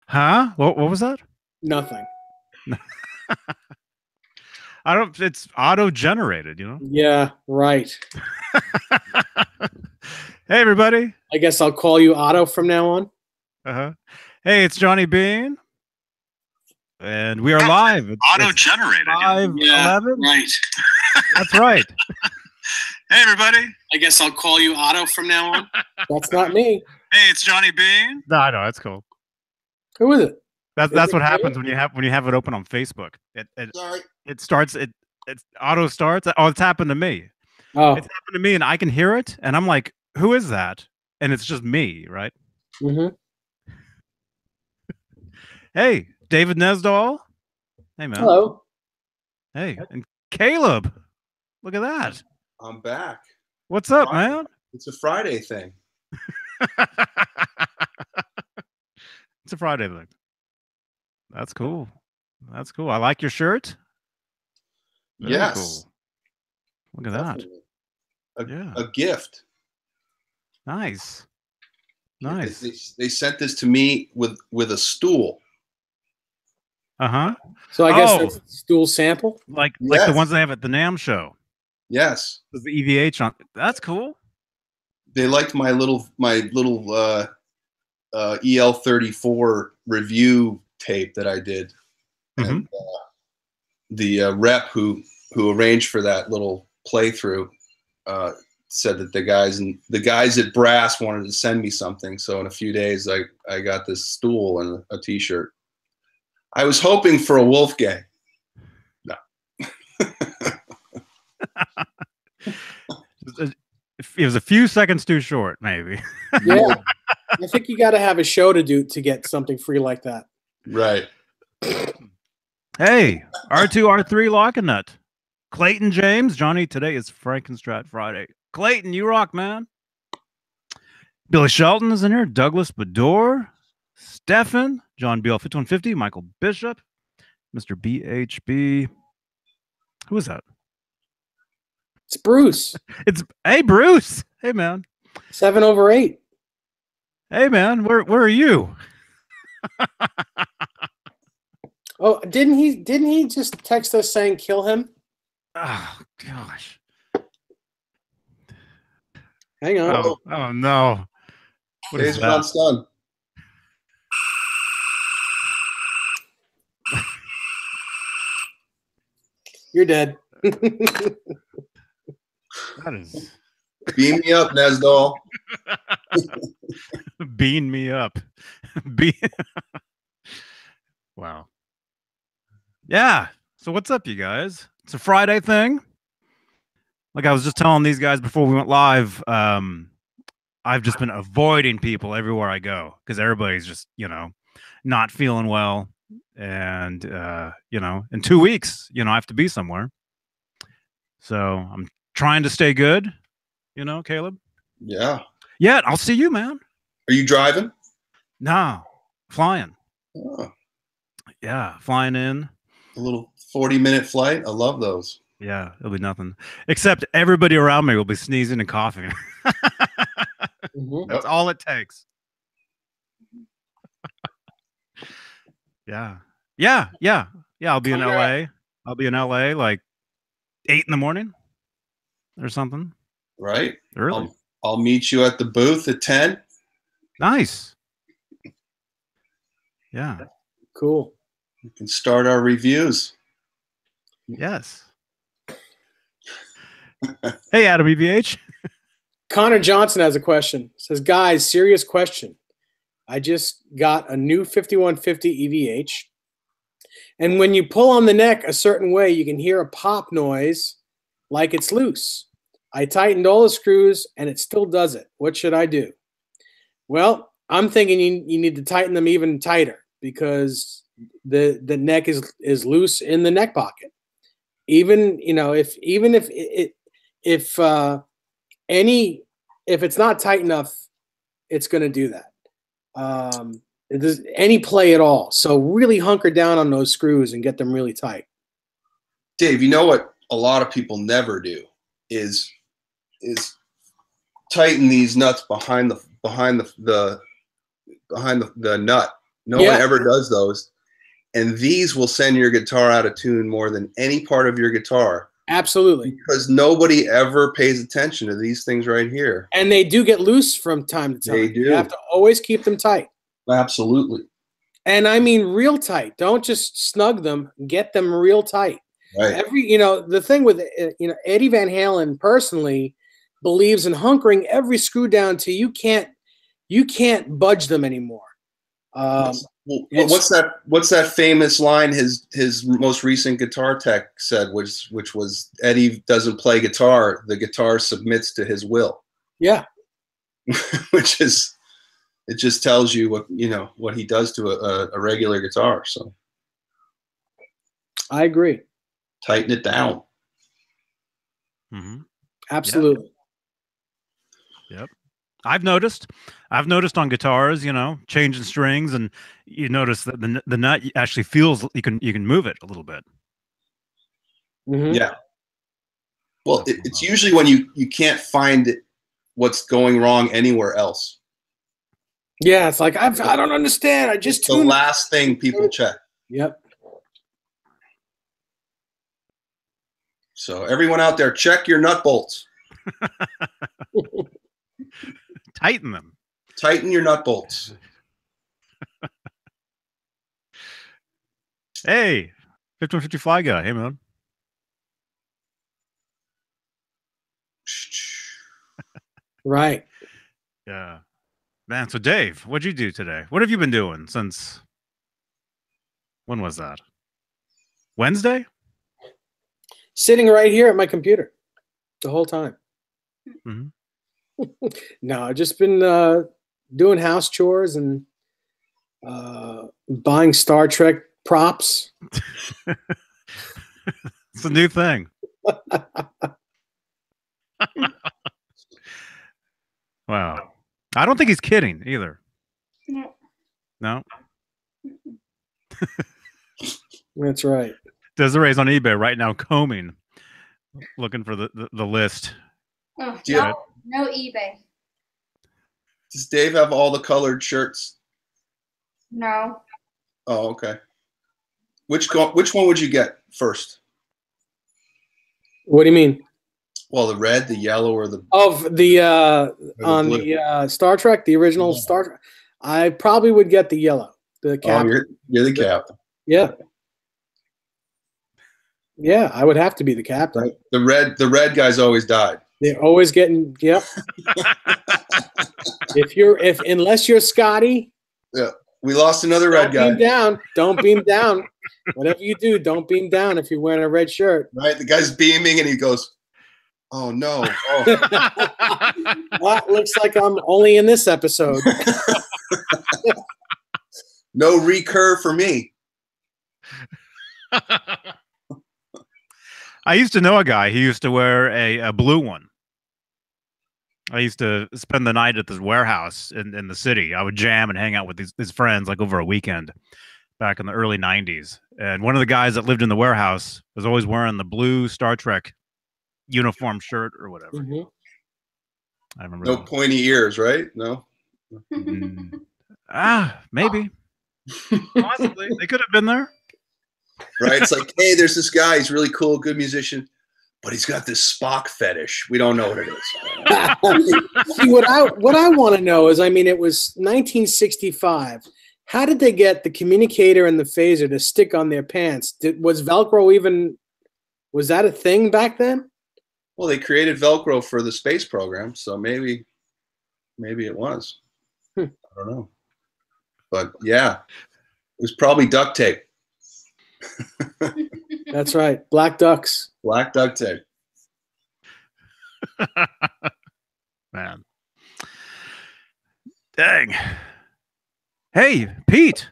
Huh? What was that? Nothing. I don't. It's auto generated. You know. Yeah, right. Hey, everybody. I guess I'll call you Otto from now on. Uh-huh. Hey, it's Johnny Beane, and we are live. Auto generated. 5:11. Right. That's right. Hey, everybody. I guess I'll call you Otto from now on. That's not me. Hey, it's Johnny Beane. No, that's cool. Who is it? That's what happens when you have it open on Facebook. It starts. It auto starts. Oh, it's happened to me. Oh. It's happened to me, and I can hear it, and I'm like, "Who is that?" And it's just me, right? Mm-hmm. Hey, David Nesdahl. Hey, man. Hello. Hey, and Caleb. Look at that. I'm back. What's up, Friday. man? It's a Friday thing. It's a Friday thing. That's cool. That's cool. I like your shirt. Very Yes. cool. Look at Definitely. Yeah. A gift. Nice. Nice. They sent this to me with a stool. Uh-huh. So I guess that's a stool sample? Like Yes. the ones they have at the NAMM show. Yes. With the EVH on. That's cool. They liked my little EL34 review tape that I did. Mhm. And the rep who arranged for that little playthrough said that the guys at Brass wanted to send me something. So in a few days, I got this stool and a T-shirt. I was hoping for a Wolfgang. No. It was a few seconds too short, maybe. Yeah. I think you got to have a show to do to get something free like that. Right. Hey, R2, R3 lock and nut. Clayton James. Johnny, today is Frankenstrat Friday. Clayton, you rock, man. Billy Shelton is in here. Douglas Bador. Stefan. John BL 5150. Michael Bishop. Mr. BHB. Who is that? It's Bruce. Hey, Bruce. Hey, man. 7/8. Hey, man. Where are you? Oh, didn't he just text us saying kill him? Oh, gosh. Hang on. Oh no. What is Days that? not done. You're dead. That is Beam me up, Nesdall. bean me up. Wow. Yeah. So what's up, you guys? It's a Friday thing. Like I was just telling these guys before we went live, I've just been avoiding people everywhere I go because everybody's just, not feeling well. And, in 2 weeks, I have to be somewhere. So I'm trying to stay good, Caleb. Yeah. Yeah, I'll see you, man. Are you driving? No, flying. Oh, Yeah, flying in. a little 40-minute flight. I love those. Yeah, it'll be nothing. Except everybody around me will be sneezing and coughing. Mhm. That's all it takes. Yeah. I'll be in LA. I'll be in LA like 8 in the morning or something. Right. Early. I'll meet you at the booth at 10. Nice. Yeah. Cool. We can start our reviews. Yes. Hey, Adam EVH. Connor Johnson has a question. Says, guys, serious question. I just got a new 5150 EVH. And when you pull on the neck a certain way, you can hear a pop noise like it's loose. I tightened all the screws and it still does it. What should I do? Well, I'm thinking you need to tighten them even tighter because the neck is loose in the neck pocket. Even if it's not tight enough, it's going to do that. It does any play at all. So really hunker down on those screws and get them really tight. Dave, you know what a lot of people never do is tighten these nuts behind the nut. No one ever does those. And these will send your guitar out of tune more than any part of your guitar. Absolutely. Because nobody ever pays attention to these things right here. And they do get loose from time to time. They do. You have to always keep them tight. Absolutely. And I mean real tight. Don't just snug them. Get them real tight. Right. The thing with Eddie Van Halen personally believes in hunkering every screw down till you can't budge them anymore. What's that famous line his most recent guitar tech said, which was Eddie doesn't play guitar, the guitar submits to his will. Yeah. Which is, it just tells you what he does to a regular guitar. So I agree. Tighten it down. Mm-hmm. Absolutely. Yep. I've noticed on guitars, changing strings, and you notice that the nut actually feels you can move it a little bit. Mm-hmm. Yeah. Well, it's usually when you can't find what's going wrong anywhere else. Yeah, it's like I don't understand. It's the last thing people check. Yep. So everyone out there, check your nut bolts. Tighten them. Tighten your nut bolts. Hey, 5150 Fly Guy. Hey, man. Right. Yeah. Man, so Dave, what'd you do today? What have you been doing since, when was that? Wednesday? Sitting right here at my computer the whole time. Mm-hmm. No, I've just been doing house chores and buying Star Trek props. It's a new thing. Wow. I don't think he's kidding either. No? That's right. Desiree's on eBay right now combing, looking for the list. Oh, Yeah. no eBay. Does Dave have all the colored shirts? No. Oh, okay. Which one would you get first? What do you mean? Well, the red, the yellow, or the Of the on blue? the Star Trek, the original Star Trek, I probably would get the yellow. The cap. Oh, you're the captain. Yeah. Yeah, I would have to be the captain. Right. The red guys always died. They're always getting yep. Unless you're Scotty, Yeah. We lost another red guy. beam down. Don't beam down. Whatever you do, don't beam down if you're wearing a red shirt. Right. The guy's beaming and he goes, "Oh no. Oh." Well, looks like I'm only in this episode. No recur for me. I used to know a guy. He used to wear a blue one. I used to spend the night at this warehouse in the city. I would jam and hang out with his friends like over a weekend back in the early 90s. And one of the guys that lived in the warehouse was always wearing the blue Star Trek uniform shirt or whatever. Mm-hmm. I remember. No pointy ears, right? No. Maybe. Possibly. They could have been there. Right? It's like, hey, there's this guy. He's really cool, good musician, but he's got this Spock fetish. We don't know what it is. See, what I want to know is, I mean, it was 1965. How did they get the communicator and the phaser to stick on their pants? Was Velcro was that a thing back then? Well, they created Velcro for the space program, so maybe it was. I don't know. But yeah, it was probably duct tape. That's right. Black ducks. Black duct tape. Man. Dang. Hey, Pete.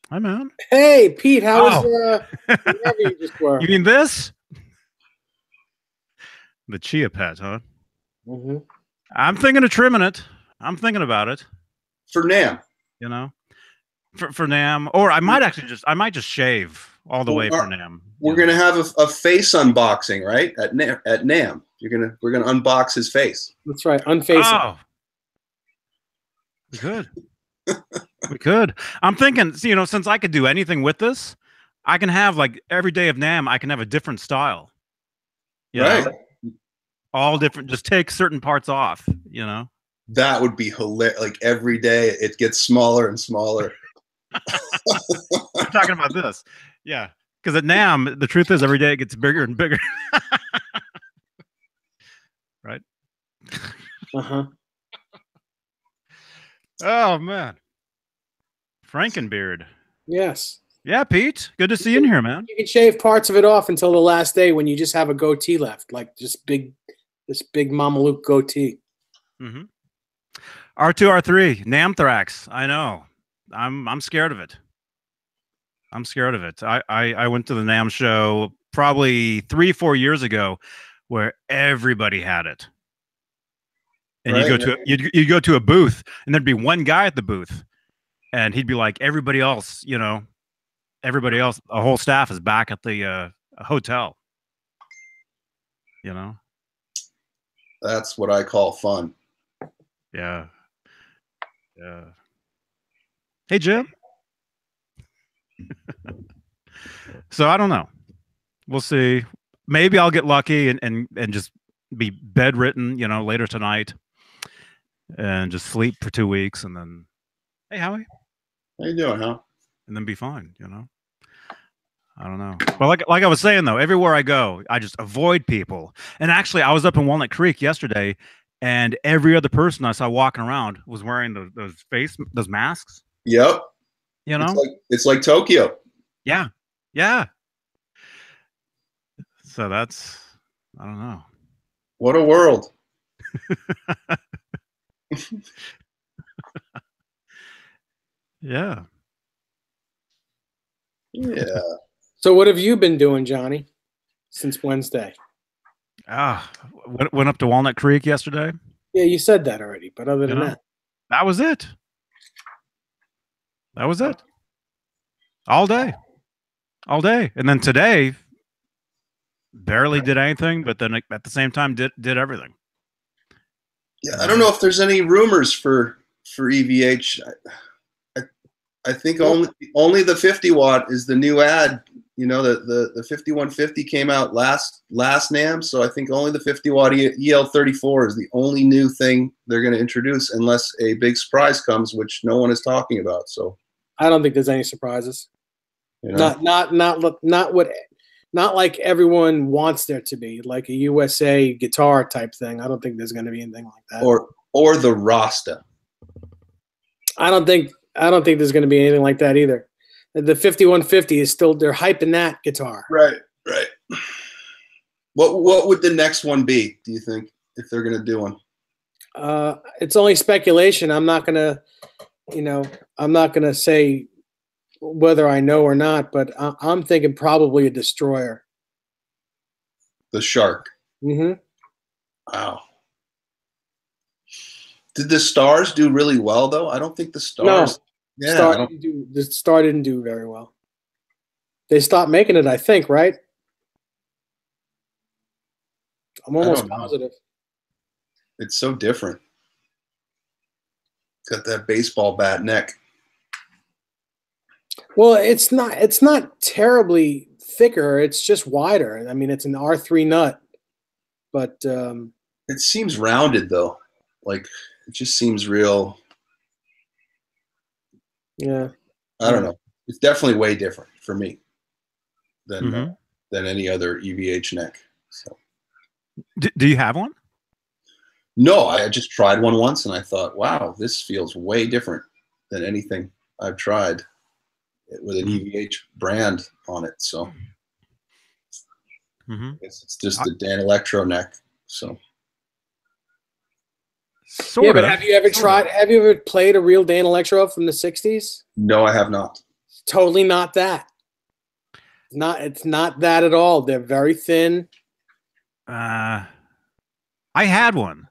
Hi, man. Hey, Pete, how was whatever you just were? You mean this? The Chia Pet, huh? Mm-hmm. I'm thinking of trimming it. I'm thinking about it. For NAMM. You know? For NAMM. Or I might just shave all the way for NAMM. We're gonna have a face unboxing, right? At NAMM. We're gonna unbox his face. That's right. Unfacing. Oh. Good. We could. I'm thinking, you know, since I could do anything with this, I can have like every day of NAMM, I can have a different style. You Right. know? All different, just take certain parts off, you know? That would be hilarious. Like every day it gets smaller and smaller. I'm talking about this. Yeah. Because at NAMM, the truth is every day it gets bigger and bigger. Right? Uh-huh. Oh, man. Frankenbeard. Yes. Yeah, Pete. Good to see you in here, man. You can shave parts of it off until the last day when you just have a goatee left, like this big Mama Luke goatee. Mm-hmm. R2, R3, Namthrax. I know. I'm scared of it. I'm scared of it. I went to the NAMM show probably 3-4 years ago, where everybody had it. And Right. you go to a booth, and there'd be one guy at the booth, and he'd be like, everybody else, you know, the whole staff is back at the hotel. You know. That's what I call fun. Yeah. Yeah. Hey, Jim. So I don't know. We'll see. Maybe I'll get lucky and just be bedridden, you know, later tonight, and just sleep for 2 weeks, and then, hey, Howie, How you doing, huh? and then be fine. You know. I don't know. But like I was saying though, everywhere I go, I just avoid people. And actually, I was up in Walnut Creek yesterday, and every other person I saw walking around was wearing those masks. Yep. You know. It's like Tokyo. Yeah. Yeah. So that's, I don't know. What a world. Yeah. Yeah. So what have you been doing, Johnny, since Wednesday? Went up to Walnut Creek yesterday. Yeah, you said that already, but other than that. That was it. That was it. All day. All day. And then today, barely did anything, but then at the same time did everything. Yeah, I don't know if there's any rumors for EVH. I think only the 50 watt is the new ad. You know, the 5150 came out last NAMM, so I think only the 50 watt EL34 is the only new thing they're going to introduce, unless a big surprise comes, which no one is talking about. So I don't think there's any surprises. You know? Not like everyone wants there to be, like a USA guitar type thing. I don't think there's going to be anything like that. Or the Rasta. I don't think there's going to be anything like that either. The 5150 is still, they're hyping that guitar. Right. What would the next one be, do you think, if they're going to do one? It's only speculation. I'm not going to say whether I know or not, but I'm thinking probably a Destroyer. The Shark. Mm-hmm. Wow. Did the Stars do really well, though? I don't think the Stars. No. Yeah, the Star didn't do very well. They stopped making it, I think, right? I'm almost positive. It's so different. Got that baseball bat neck. Well, it's not terribly thicker. It's just wider. I mean, it's an R3 nut, but it seems rounded though. Like it just seems real. Yeah. I don't know. It's definitely way different for me than any other EVH neck. So. Do you have one? No, I just tried one once and I thought, wow, this feels way different than anything I've tried with an EVH brand on it. So it's just the Dan Electro neck. So yeah, but have you ever played a real Dan Electro from the 60s? No, I have not. Totally not that. It's not that at all. They're very thin. I had one.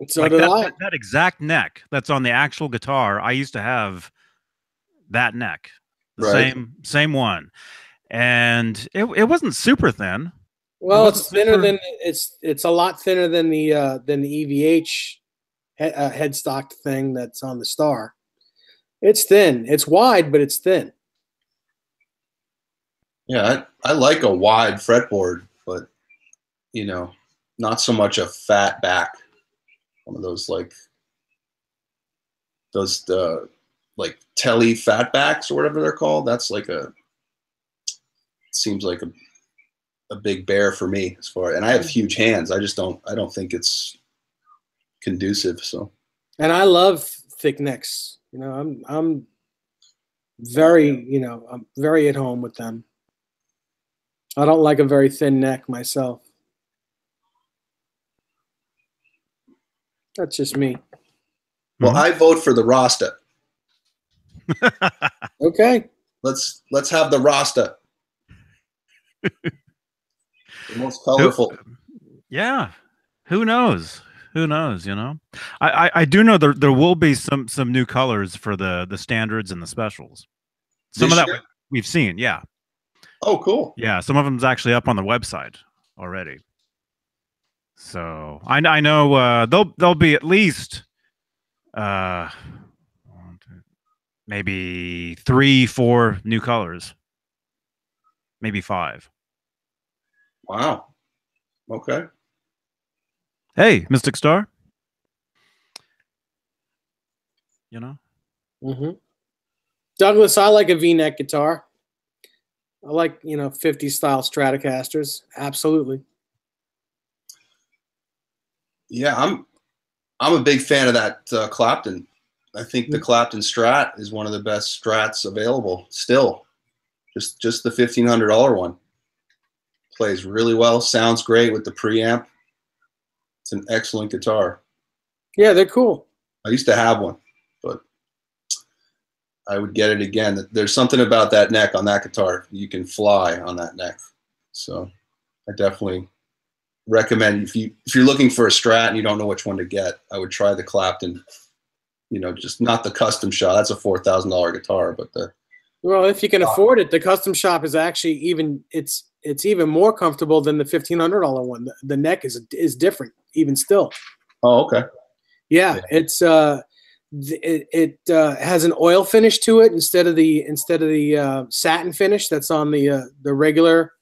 So did I. That exact neck that's on the actual guitar. I used to have that neck, the same one, and it wasn't super thin. Well, it's thinner than it's a lot thinner than the EVH headstock thing that's on the Star. It's thin. It's wide, but it's thin. Yeah, I like a wide fretboard, but you know, not so much a fat back. One of those like telly fat backs or whatever they're called. That's like seems like a big bear for me as far. And I have huge hands. I don't think it's conducive. So. And I love thick necks. You know, I'm very, you know, I'm very at home with them. I don't like a very thin neck myself. That's just me. Well, I vote for the Rasta. Okay. Let's have the Rasta. The most colorful. Yeah. Who knows? Who knows? You know, I do know there will be some new colors for the standards and the specials. Some This of that year? we've seen. Yeah. Oh, cool. Yeah. Some of them's actually up on the website already. So I know there'll be at least maybe 3-4 new colors, maybe 5. Wow. Okay. Hey, Mystic Star. You know? Mm-hmm. Douglas, I like a V-neck guitar. I like, you know, 50s style Stratocasters. Absolutely. Yeah, I'm a big fan of that Clapton. I think the Clapton Strat is one of the best Strats available still. Just the $1,500 one. Plays really well, sounds great with the preamp. It's an excellent guitar. Yeah, they're cool. I used to have one, but I would get it again. There's something about that neck on that guitar. You can fly on that neck. So I definitely recommend if you're looking for a Strat and you don't know which one to get, I would try the Clapton. You know, just not the custom shop. That's a $4,000 guitar, but well, if you can afford it, the custom shop is actually it's even more comfortable than the $1,500 one. The neck is different even still. Oh, okay. Yeah. It's it has an oil finish to it instead of the satin finish that's on the regular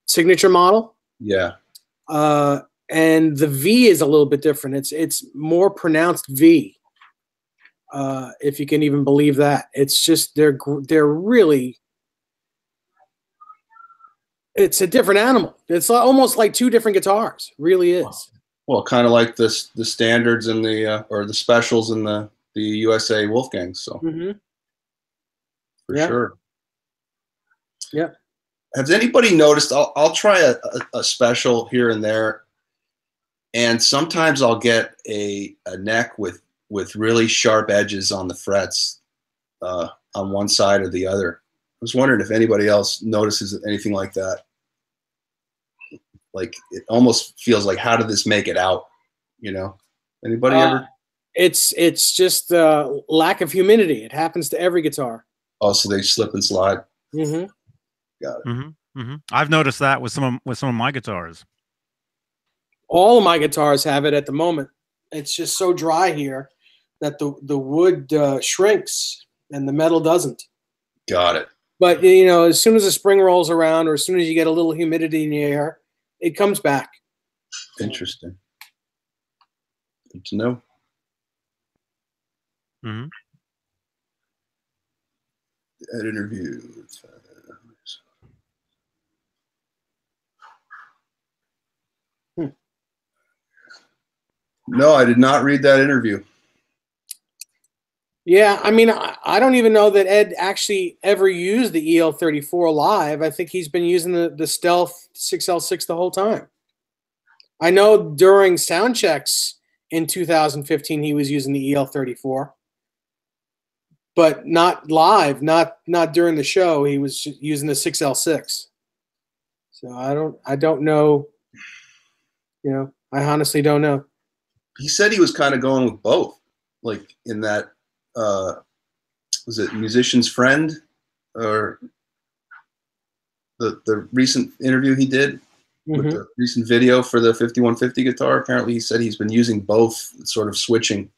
signature model. Yeah. And the V is a little bit different. It's more pronounced V. If you can even believe that. It's just they're really. It's a different animal. It's almost like 2 different guitars. Really is. Well, kind of like the standards and the or the specials in the USA Wolfgangs. So for sure. Yeah. Has anybody noticed? I'll try a special here and there, and sometimes I'll get a neck with really sharp edges on the frets on one side or the other. I was wondering if anybody else notices anything like that. Like it almost feels like, how did this make it out? You know, anybody ever? It's just lack of humidity. It happens to every guitar. Oh, so they slip and slide. Mm-hmm. Got it. I've noticed that with some of my guitars. All of my guitars have it at the moment. It's just so dry here that the wood shrinks and the metal doesn't. Got it. But, you know, as soon as the spring rolls around or as soon as you get a little humidity in the air, it comes back. Interesting. Good to know. That interview. No, I did not read that interview. Yeah, I mean, I don't even know that Ed actually ever used the EL34 live. I think he's been using the Stealth 6L6 the whole time. I know during sound checks in 2015 he was using the EL34, but not live, not during the show. He was using the 6L6. So I don't know. You know, I honestly don't know. He said he was kind of going with both, like in that. Was it Musician's Friend, or the recent interview he did with the recent video for the 5150 guitar? Apparently he said he's been using both, sort of switching.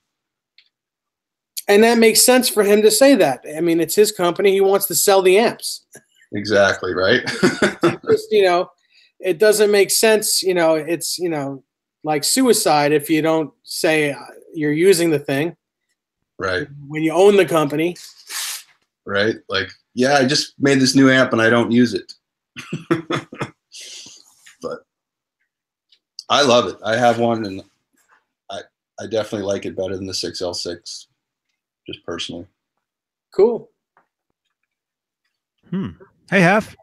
And that makes sense for him to say that. I mean, it's his company. He wants to sell the amps. Exactly, right? Just, it doesn't make sense. It's, like suicide if you don't say you're using the thing. Right. When you own the company. Right. Like, yeah, I just made this new amp and I don't use it. But I love it. I have one and I definitely like it better than the 6L6, just personally. Cool. Hey, Hef.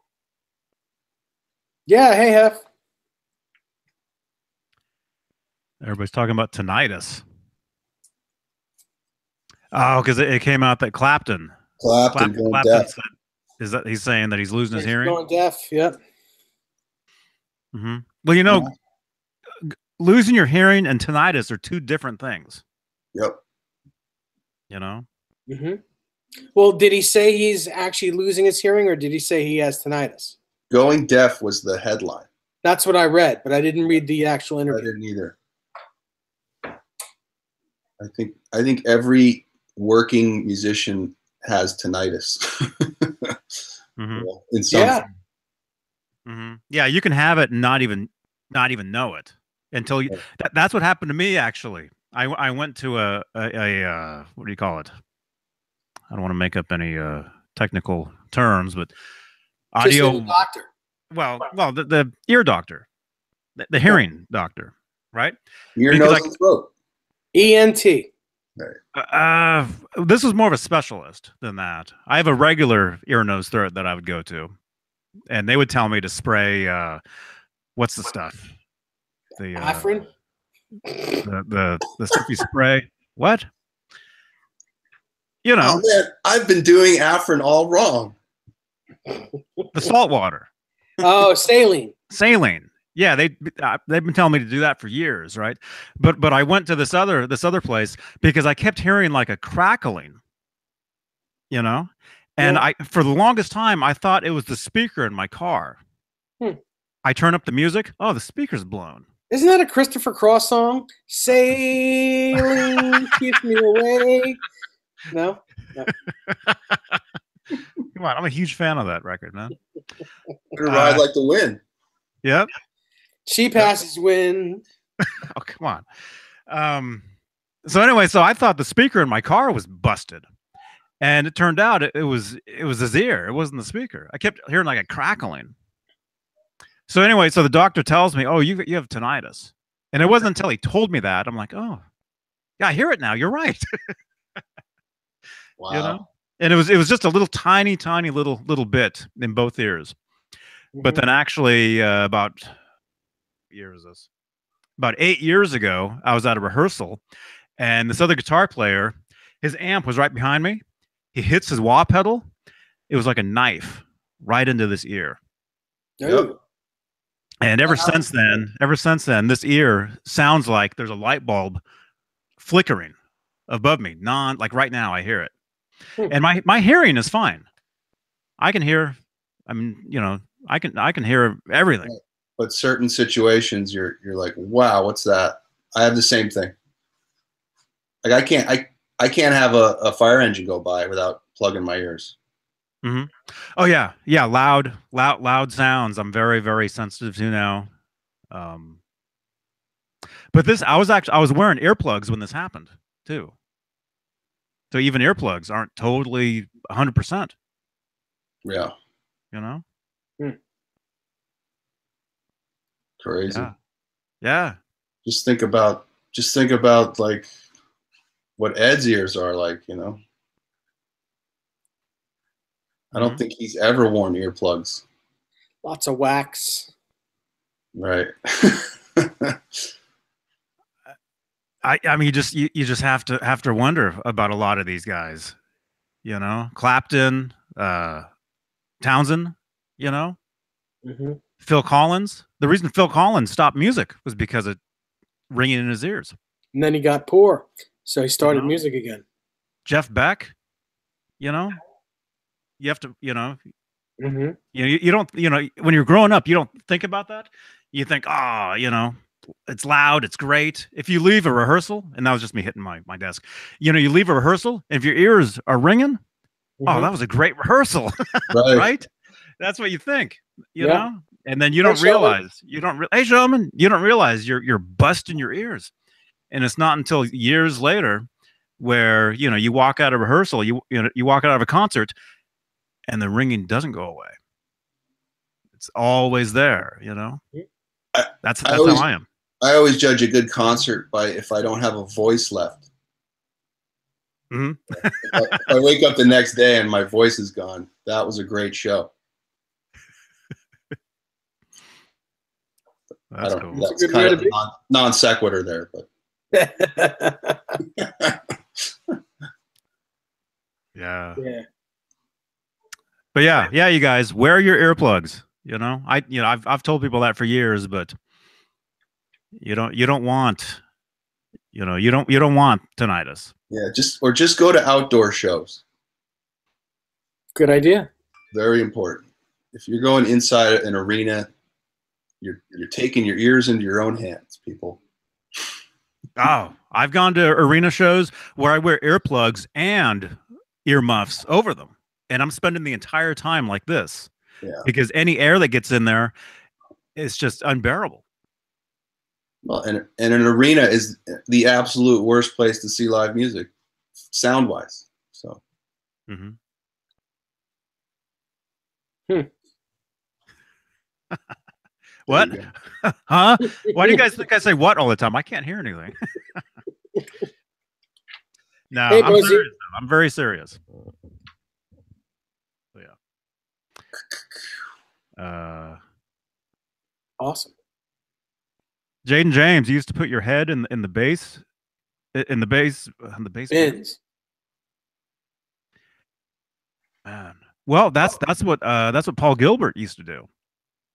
Yeah, hey, Hef. Everybody's talking about tinnitus. Oh, because it came out that Clapton Clapton deaf. said, is that he's saying that he's losing his hearing? Going deaf, yep. Well, losing your hearing and tinnitus are two different things. Yep. Well, did he say he's actually losing his hearing, or did he say he has tinnitus? Going deaf was the headline. That's what I read, but I didn't read the actual I interview. didn't either. I think every working musician has tinnitus. In some form. Yeah, you can have it and not even know it until you. That's what happened to me actually. I went to a what do you call it? I don't want to make up any technical terms, but audio doctor. Well, the ear doctor, the hearing doctor, right? Ear, nose, and throat. ENT. Right. This was more of a specialist than that. I have a regular ear, nose, throat that I would go to, and they would tell me to spray. What's the stuff? The Afrin. The stuff you spray. What? Oh man, I've been doing Afrin all wrong. The salt water. Oh, saline. Saline. Yeah, they've been telling me to do that for years, right? But I went to this other place because I kept hearing like a crackling, and I for the longest time I thought it was the speaker in my car. I turn up the music. Oh, the speaker's blown. Isn't that a Christopher Cross song? Sailing keeps me away. No. Come on, I'm a huge fan of that record, man. Ride like the wind. Yep. She passes wind. Oh, come on. So anyway, so I thought the speaker in my car was busted, and it turned out it was his ear. It wasn't the speaker. I kept hearing like a crackling. So anyway, so the doctor tells me, "Oh, you have tinnitus," and it wasn't until he told me that I'm like, "Oh, yeah, I hear it now. You're right." Wow. And it was just a little tiny little bit in both ears. But then actually about 8 years ago, I was at a rehearsal and this other guitar player, his amp was right behind me. He hits his wah pedal. It was like a knife right into this ear. Yep. And ever since then, this ear sounds like there's a light bulb flickering above me. Like right now I hear it. And my hearing is fine. I can hear, I can hear everything. But certain situations you're like, wow, what's that? I have the same thing. Like I can't have a fire engine go by without plugging my ears. Oh yeah. Loud sounds. I'm very, very sensitive to now. But I was wearing earplugs when this happened too. So even earplugs aren't totally 100%. Yeah. Crazy. Yeah. Just think about like what Ed's ears are like, I don't think he's ever worn earplugs. Lots of wax. Right. I mean, you just have to wonder about a lot of these guys, Clapton, Townsend, Phil Collins. The reason Phil Collins stopped music was because of ringing in his ears. And then he got poor, so he started music again. Jeff Beck, you have to, you don't, when you're growing up, you don't think about that. You think, it's loud, it's great. If you leave a rehearsal, and that was just me hitting my desk, you leave a rehearsal, if your ears are ringing, oh, that was a great rehearsal, Right. right? That's what you think, you Yeah. know, and then you don't realize, hey, Showman, you don't realize you're busting your ears, and it's not until years later where you walk out of rehearsal, you walk out of a concert, and the ringing doesn't go away. It's always there, That's how I am. I always judge a good concert by if I don't have a voice left. Mhm. If I wake up the next day and my voice is gone, that was a great show. That's cool. That's kind of non sequitur there, but yeah. Yeah. But yeah, you guys wear your earplugs. I've told people that for years, but you don't want tinnitus. yeah, just go to outdoor shows. Good idea. Very important. If you're going inside an arena, you're taking your ears into your own hands, people. Oh, I've gone to arena shows where I wear earplugs and earmuffs over them, and I'm spending the entire time like this. Yeah. Because any air that gets in there is just unbearable. Well, and an arena is the absolute worst place to see live music, sound wise. So. Mm-hmm. What? Huh? Why do you guys think I say what all the time? I can't hear anything. No, Hey, I'm serious, though. I'm very serious. So, yeah. Awesome. Jaden James, you used to put your head in the bass, on the bass Bins. Man. Well, that's what Paul Gilbert used to do.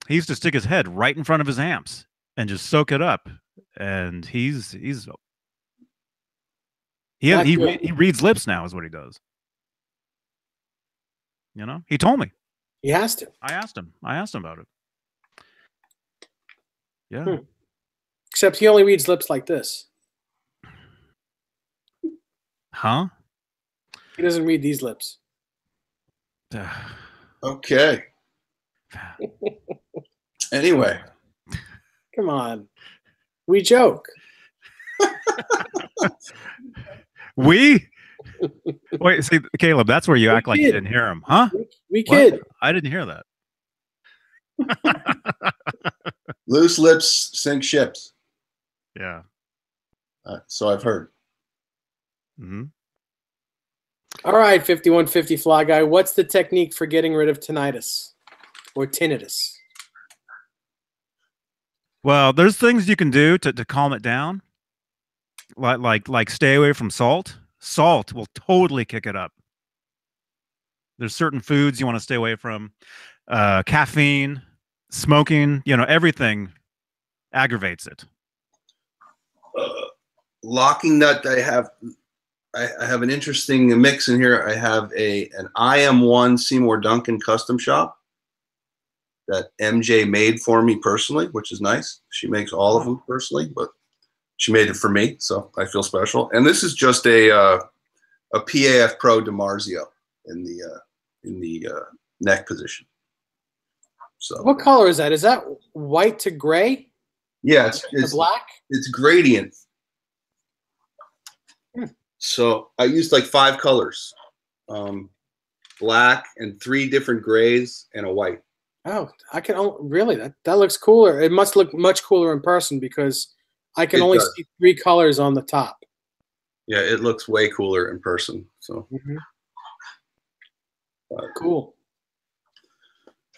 He used to stick his head right in front of his amps and just soak it up. And he reads lips now, is what he does. He told me. He has to. I asked him about it. Yeah. Except he only reads lips like this. Huh? He doesn't read these lips. Okay. Anyway. Come on. We joke. We? Wait, see, Caleb, that's where you act like you didn't hear him, huh? We kid. I didn't hear that. Loose lips sink ships. Yeah. So I've heard. Mm-hmm. All right, 5150 Fly Guy. What's the technique for getting rid of tinnitus or tinnitus? Well, there's things you can do to calm it down. Like stay away from salt. Salt will totally kick it up. There's certain foods you want to stay away from. Caffeine, smoking, everything aggravates it. Locking nut, I have an interesting mix in here. I have an IM1 Seymour Duncan custom shop that MJ made for me personally, which is nice. She makes all of them personally, but she made it for me, so I feel special. And this is just a PAF Pro DiMarzio in the neck position. So what color is that? Is that white to gray? Yeah, it's black. It's gradient. So I used like 5 colors, black and 3 different grays and a white. Oh, I can really that looks cooler. It must look much cooler in person because I can only see 3 colors on the top. Yeah, it looks way cooler in person. So cool.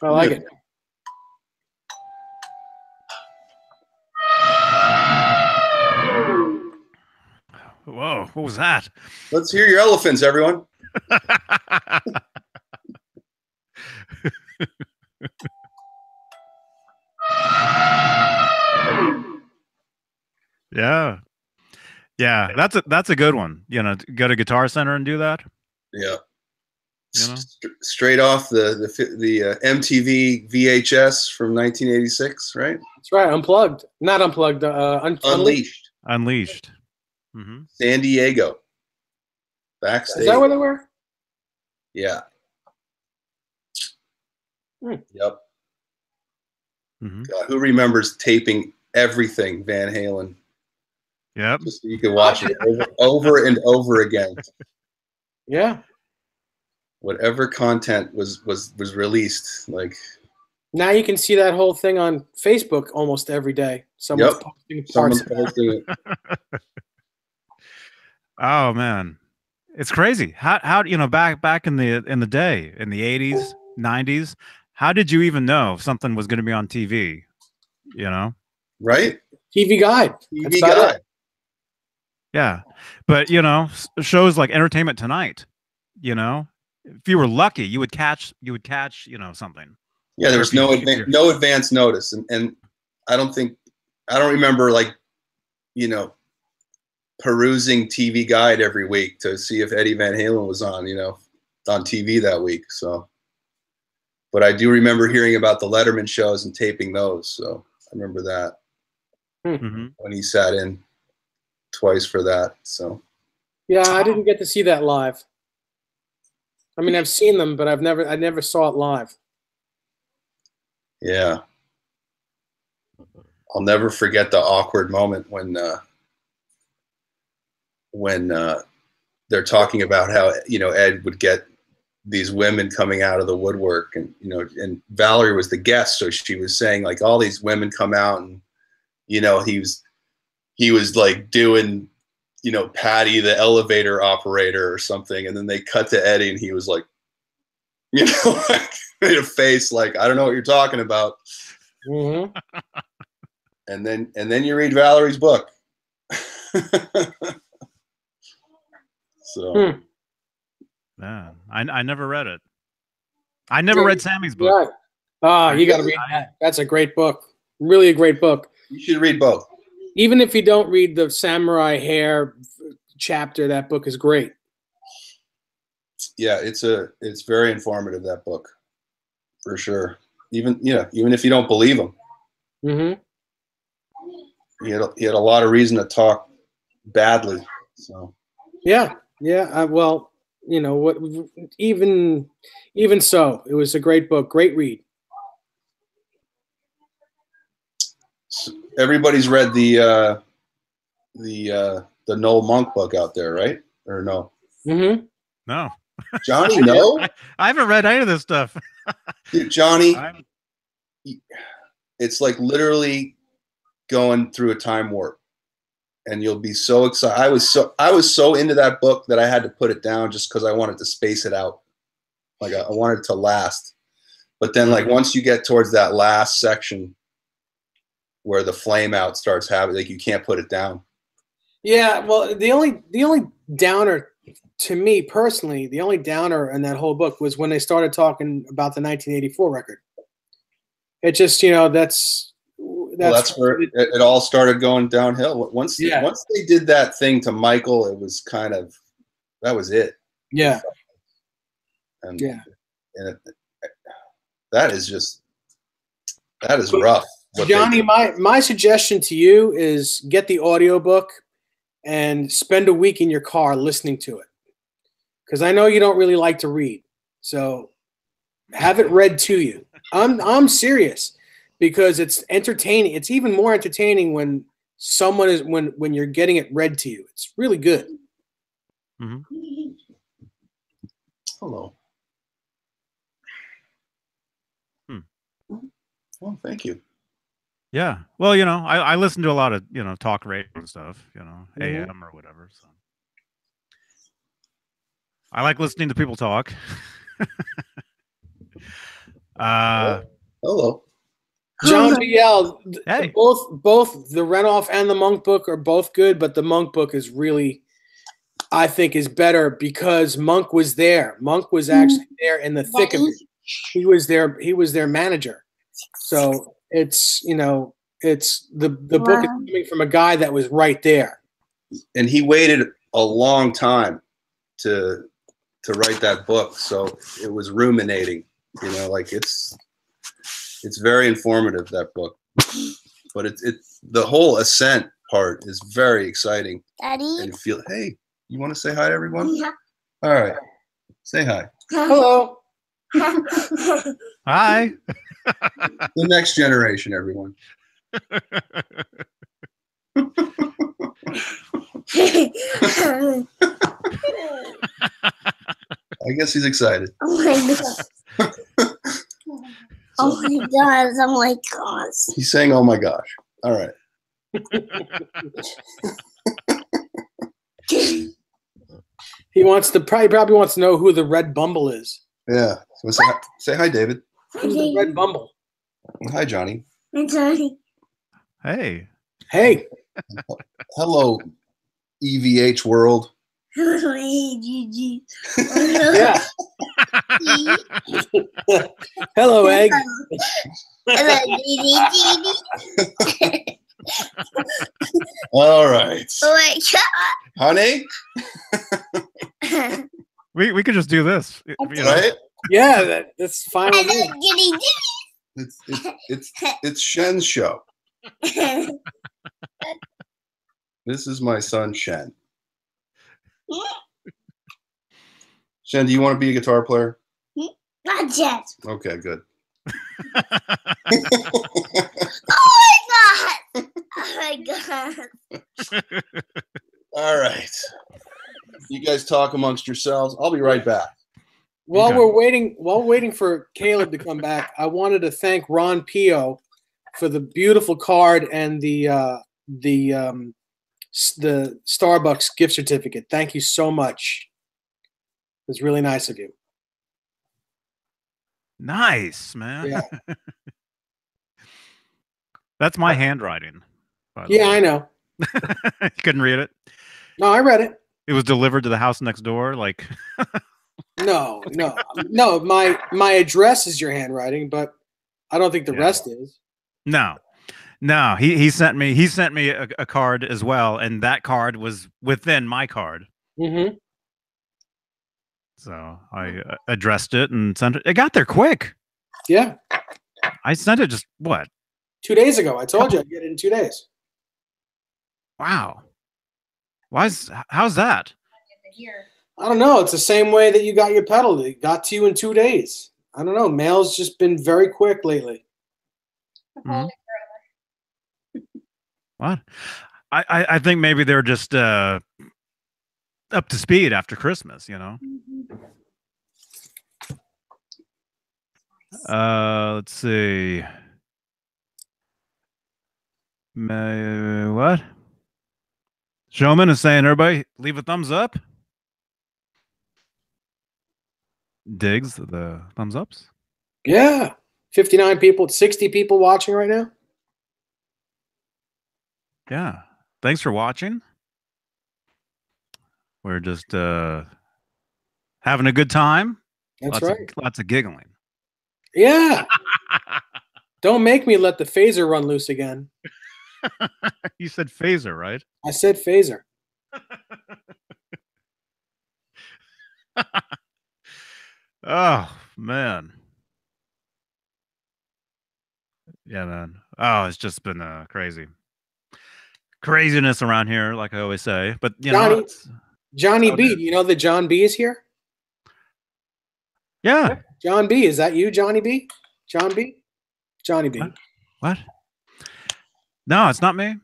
I like it. Whoa, what was that? Let's hear your elephants, everyone. Yeah. Yeah, that's a good one. Go to Guitar Center and do that. Yeah. You know, Straight off the MTV VHS from 1986, right? That's right. Unplugged, not unplugged. Unleashed. Unleashed. Mm-hmm. San Diego. Backstage. Is that where they were? Yeah. Yep. Mm-hmm. God, who remembers taping everything Van Halen? Yep. Just so you could watch it over and over again. Yeah. Whatever content was released, like Now you can see that whole thing on Facebook almost every day. Someone's posting parts. someone's posting it. Oh man, it's crazy. How you know back in the day in the 80s, 90s, how did you even know if something was going to be on TV? You know, Right? TV Guide. That's TV about guide. it. yeah. But you know, shows like Entertainment Tonight. You know, if you were lucky, you would catch you know something. Yeah, there was no advance notice, and I don't remember like, you know, perusing TV Guide every week to see if Eddie Van Halen was on, you know, on TV that week. So, but I do remember hearing about the Letterman shows and taping those. So I remember that Mm-hmm. when he sat in twice for that. So Yeah, I didn't get to see that live. I mean, I've seen them, but I never saw it live. yeah, I'll never forget the awkward moment when they're talking about how, you know, Ed would get these women coming out of the woodwork, and, you know, and Valerie was the guest, so she was saying like all these women come out, and, you know, he was like doing, you know, Patty the elevator operator or something, and then they cut to Eddie and he was like, you know, like, made a face like, I don't know what you're talking about. Mm-hmm. And then you read Valerie's book. So Yeah, I never read it. I never read Sammy's book. Right. Ah, you got to read that. That's a great book. Really a great book. you should read both. Even if you don't read the Samurai Hair chapter, that book is great. Yeah, it's very informative, that book, for sure. Even if you don't believe him, Mm-hmm. he had a lot of reason to talk badly. So Yeah. Well, you know what? Even so, it was a great book. Great read. everybody's read the Noel Monk book out there, right? Or no? Mm-hmm. No. Johnny, no? I haven't read any of this stuff. Dude, Johnny, I'm- it's like literally going through a time warp, and you'll be so excited. I was so into that book that I had to put it down just because I wanted to space it out. Like I wanted it to last. But then, like, once you get towards that last section where the flame out starts happening, like, you can't put it down. Yeah, well, the only downer to me personally, the only downer in that whole book was when they started talking about the 1984 record. It just, you know, that's where it all started going downhill. Once they did that thing to Michael, it was kind of, that was it. Yeah. And, Yeah. And that is rough. Johnny, my suggestion to you is get the audiobook and spend a week in your car listening to it. Because I know you don't really like to read. So have it read to you. I'm serious, because it's entertaining. It's even more entertaining when someone is when you're getting it read to you. It's really good. Mhm. Hello. Well, thank you. Yeah. Well, you know, I listen to a lot of, you know, talk radio and stuff, you know, Mhm. AM or whatever. So I like listening to people talk. Hello. John BL, Hey. both the Renoff and the Monk book are both good, but the Monk book is really, I think, is better because Monk was there. Monk was actually there in the thick of it. He was their manager. So it's, you know, it's the book is coming from a guy that was right there. And he waited a long time to to write that book, so it was ruminating. You know, like it's very informative, that book. But the whole ascent part is very exciting. Daddy. And you feel, hey, you want to say hi to everyone? Yeah. All right, say hi. Hello. Hi. The next generation, everyone. I guess he's excited. Oh my god. Oh my god. Oh my gosh. He's saying, "Oh my gosh!" All right. He wants to probably wants to know who the red bumble is. Yeah. So say hi, David. Who's the red bumble? Hi, Johnny. I'm sorry. Hey. Hey. Hello, EVH world. Gigi. Yeah. Hello, egg. Hello, Gigi. All right, Oh my honey. god. We could just do this. You know? Right? Yeah, that's fine with me. Hello, Gigi. It's Shen's show. This is my son, Shen. Shen, do you want to be a guitar player? Not yet. Okay, good. Oh my god. Oh my god. All right. You guys talk amongst yourselves. I'll be right back. While Okay. we're waiting for Caleb to come back, I wanted to thank Ron Pio for the beautiful card and the Starbucks gift certificate. Thank you so much. It was really nice of you. Nice, man. Yeah. That's my handwriting. By the Yeah, way. I know. You couldn't read it. No, I read it. It was delivered to the house next door. Like, No. My address is your handwriting, but I don't think the Yeah. rest is. no. He sent me a card as well, and that card was within my card. Mm-hmm. So I addressed it and sent it. It got there quick. Yeah. I sent it just what? 2 days ago. I told you I'd get it in 2 days. Wow. How's that? I don't know. It's the same way that you got your pedal. It got to you in 2 days. I don't know. Mail's just been very quick lately. Mhm. What? I think maybe they're just up to speed after Christmas, you know. Let's see. What? Showman is saying, everybody leave a thumbs up. Digs the thumbs ups. Yeah. 59 people, 60 people watching right now. Yeah. Thanks for watching. We're just having a good time. That's lots right. Lots of giggling. Yeah. Don't make me let the phaser run loose again. You said phaser, right? I said phaser. Oh, man. Yeah, man. Oh, it's just been crazy. Craziness around here, like I always say. But, you know, Johnny, Johnny Oh, B. dude. Do you know that John B is here? yeah. John B. Is that you, Johnny B? John B? Johnny B. What? No, it's not me.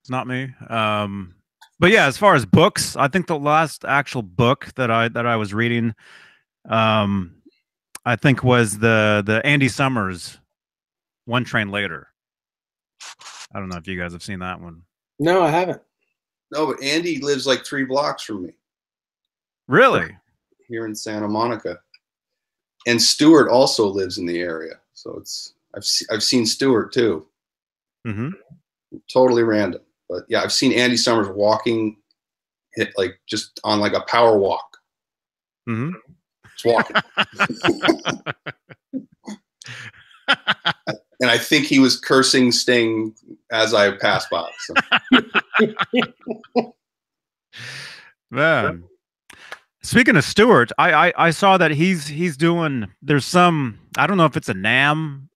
It's not me. But yeah, as far as books, I think the last actual book that I was reading, I think was the Andy Summers One Train Later. I don't know if you guys have seen that one. No, I haven't. No, but Andy lives like 3 blocks from me Really? here in Santa Monica, and Stuart also lives in the area. So I've seen Stuart too. Mm-hmm. Totally random, but yeah, I've seen Andy Summers walking, like just on like a power walk. Mm-hmm. Just walking. And I think he was cursing Sting as I passed by. So. Man. Speaking of Stewart, I saw that he's doing. There's some. I don't know if it's a NAMM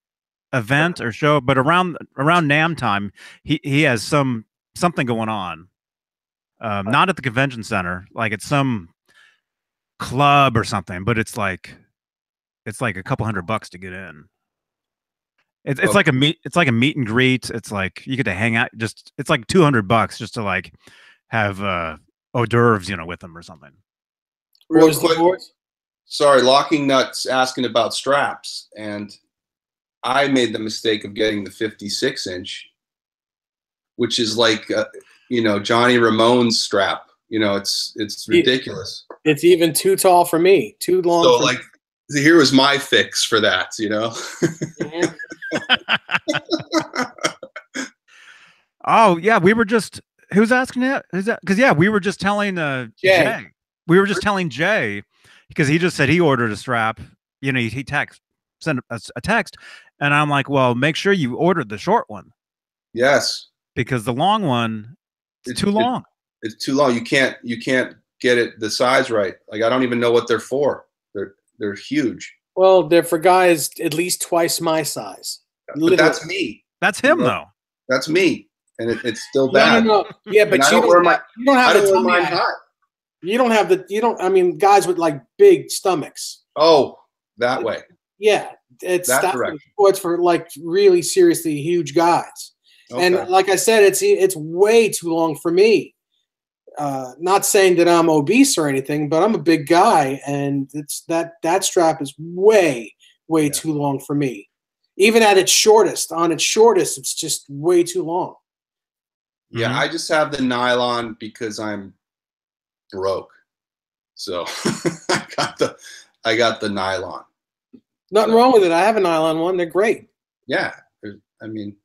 event or show, but around NAMM time, he has something going on. Not at the convention center, like at some club or something, but it's like a couple $100 to get in. It's like a meet and greet. It's like you get to hang out. It's like $200 just to like have hors d'oeuvres, with them or something. Real quick, sorry, Locking Nuts asking about straps, and I made the mistake of getting the 56-inch, which is like Johnny Ramone's strap. It's ridiculous. It's even too tall for me, too long. So like, here was my fix for that. Oh yeah, we were just. Who's asking that? Is that because we were just telling Jay. We were just telling Jay because he just said he ordered a strap. He sent us a text, and I'm like, well, make sure you ordered the short one. Yes, because the long one, it's too long. It's too long. You can't get it the size right. Like I don't even know what they're for. They're huge. Well, they're for guys at least twice my size. But that's me. That's him though. That's me, and it's still bad. No. Yeah, but you don't have the tummy height. You don't have the. I mean, guys with like big stomachs. Oh, that way. Yeah, it's direction. It's for like really seriously huge guys. Okay. And like I said, it's way too long for me. Not saying that I'm obese or anything, but I'm a big guy, and it's that strap is way too long for me. Even at its shortest, it's just way too long. Yeah, I just have the nylon because I'm broke. So I got the nylon. Nothing wrong with it. I have a nylon one. They're great. Yeah. I mean,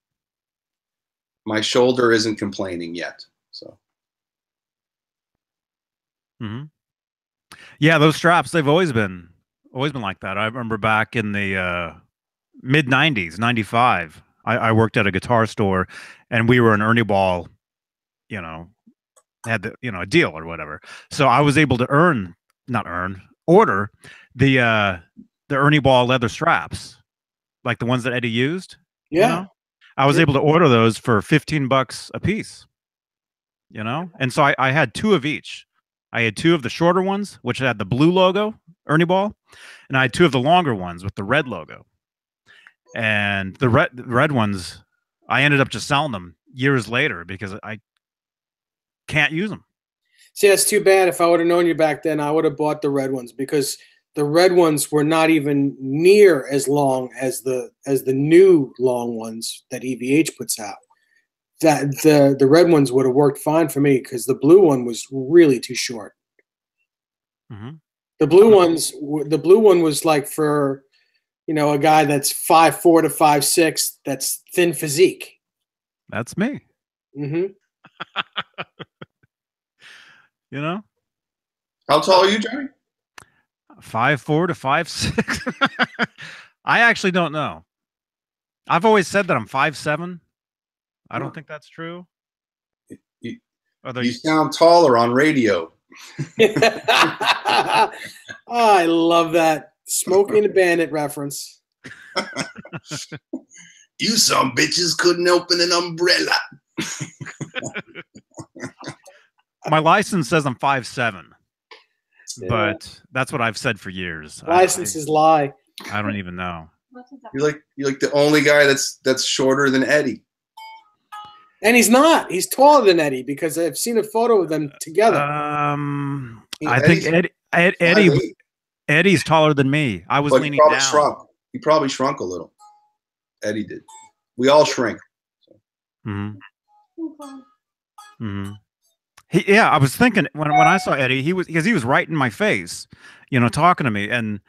my shoulder isn't complaining yet. So. Yeah, those straps, they've always been like that. I remember back in the mid 90s, 95, I worked at a guitar store, and we were an Ernie Ball, had the, a deal or whatever. So I was able to order the Ernie Ball leather straps, like the ones that Eddie used. Yeah. I was able to order those for $15 a piece, and so I had two of each. I had two of the shorter ones, which had the blue logo, Ernie Ball, and I had two of the longer ones with the red logo. And the red ones, I ended up just selling them years later because I can't use them. See, that's too bad. If I would have known you back then, I would have bought the red ones, because the red ones were not even near as long as the new long ones that EVH puts out. That the red ones would have worked fine for me, because the blue one was really too short. The blue one was like for a guy that's 5'4" to 5'6", that's thin physique. That's me. How tall are you, Johnny? 5'4" to 5'6". I actually don't know. I've always said that I'm 5'7". I don't think that's true. You sound taller on radio. I love that Smokey and the Bandit reference. You some bitches couldn't open an umbrella. My license says I'm 5'7", but that's what I've said for years. Licenses lie. I don't even know. You're like the only guy that's shorter than Eddie. And he's not. He's taller than Eddie, because I've seen a photo of them together. I think Eddie's taller than me. I was leaning down. Shrunk. He probably shrunk a little. Eddie did. We all shrink. I was thinking when I saw Eddie, because he was right in my face, talking to me, and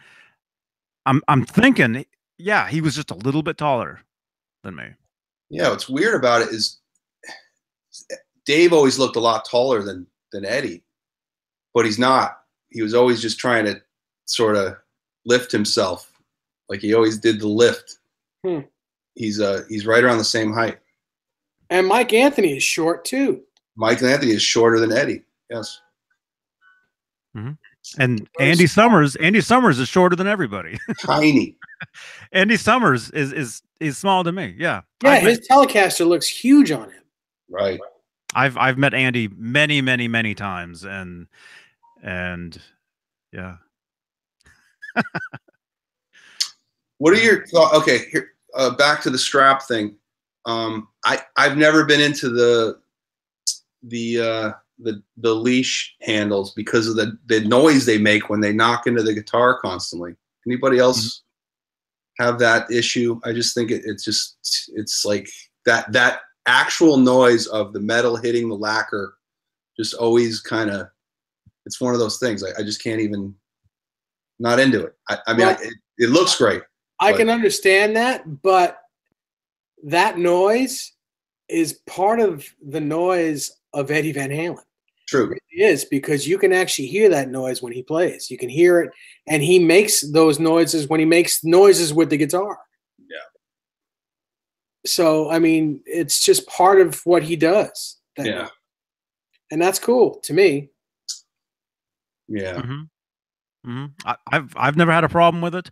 I'm thinking, he was just a little bit taller than me. Yeah, what's weird about it is Dave always looked a lot taller than Eddie, but he's not. He was always just trying to sort of lift himself, like he always did the lift. He's right around the same height. And Mike Anthony is short too. Mike Anthony is shorter than Eddie. Yes. Mhm. And Andy Summers is shorter than everybody. Tiny. Andy Summers is small to me. Yeah. Yeah, his Telecaster looks huge on him. Right. I've met Andy many times, and yeah. What are your thoughts? Okay, here, back to the strap thing. I've never been into the leash handles because of the noise they make when they knock into the guitar constantly. Anybody else have that issue? I just think it's like that actual noise of the metal hitting the lacquer just always kind of, it's one of those things. I just can't even, not into it. I mean, it looks great. I can understand that, but that noise is part of the noise of Eddie Van Halen. True. It is, because you can actually hear that noise when he plays. You can hear it, and he makes those noises when he makes noises with the guitar. Yeah. So, I mean, it's just part of what he does. Yeah. And that's cool to me. Yeah. I've never had a problem with it.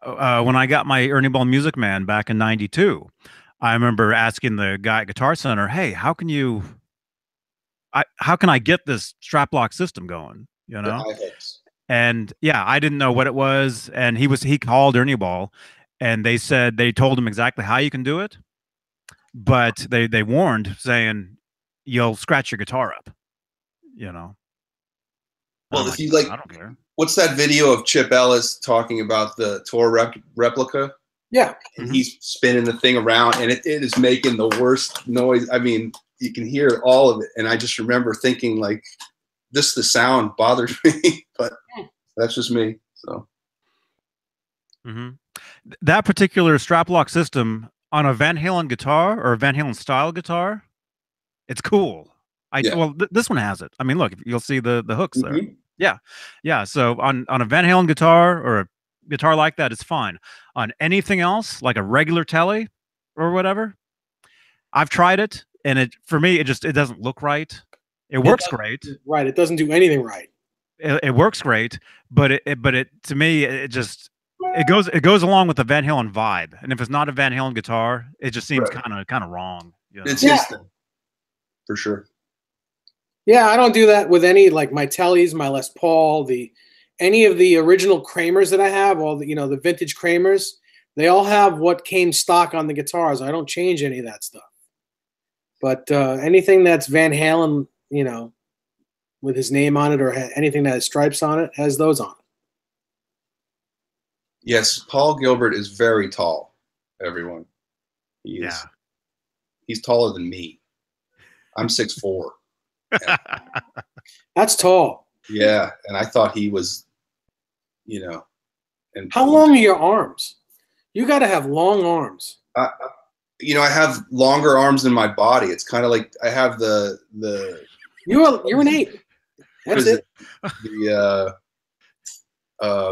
When I got my Ernie Ball Music Man back in '92, I remember asking the guy at Guitar Center, "Hey, how can I get this strap lock system going?" You know, and yeah, I didn't know what it was, and he called Ernie Ball, and they told him exactly how you can do it, but they warned, saying you'll scratch your guitar up. You know. Well, if you like, I don't care. What's that video of Chip Ellis talking about the Tor replica? Yeah. And he's spinning the thing around, and it is making the worst noise. I mean, you can hear all of it. And I just remember thinking, like, the sound bothers me, but that's just me. So. That particular strap lock system on a Van Halen guitar or a Van Halen style guitar, it's cool. Well, this one has it. I mean, look, you'll see the hooks there. Yeah. So on a Van Halen guitar or a guitar like that, it's fine. On anything else, like a regular Tele or whatever, I've tried it, and for me, it doesn't look right. It works great. Right. It doesn't do anything right. It works great, but it to me, it goes along with the Van Halen vibe. And if it's not a Van Halen guitar, it just seems kind of wrong. You know? It's instant, for sure. Yeah, I don't do that with any, like my Tellys, my Les Paul, any of the original Kramers that I have, all the vintage Kramers, they all have what came stock on the guitars. I don't change any of that stuff. But anything that's Van Halen, with his name on it, or anything that has stripes on it, has those on it. Yes, Paul Gilbert is very tall, everyone. He's taller than me. I'm 6'4". That's tall. Yeah, and I thought he was, and how long are your arms? You got to have long arms. I have longer arms than my body. It's kind of like I have the You're an 8. That's it. The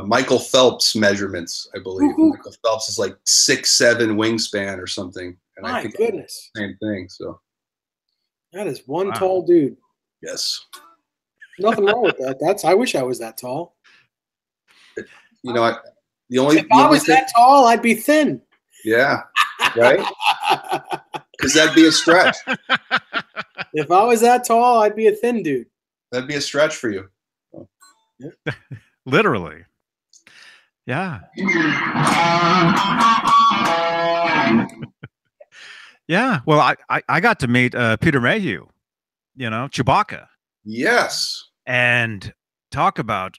Michael Phelps measurements, I believe. Michael Phelps is like 6'7" wingspan or something, and I think goodness, same thing. So that is one tall dude. Yes. Nothing wrong with that. I wish I was that tall. The only if I was that tall, I'd be thin. Yeah. Right? Because that'd be a stretch. If I was that tall, I'd be a thin dude. That'd be a stretch for you. Yeah. Literally. Yeah. Yeah. Well, I got to meet Peter Mayhew, Chewbacca. Yes. And talk about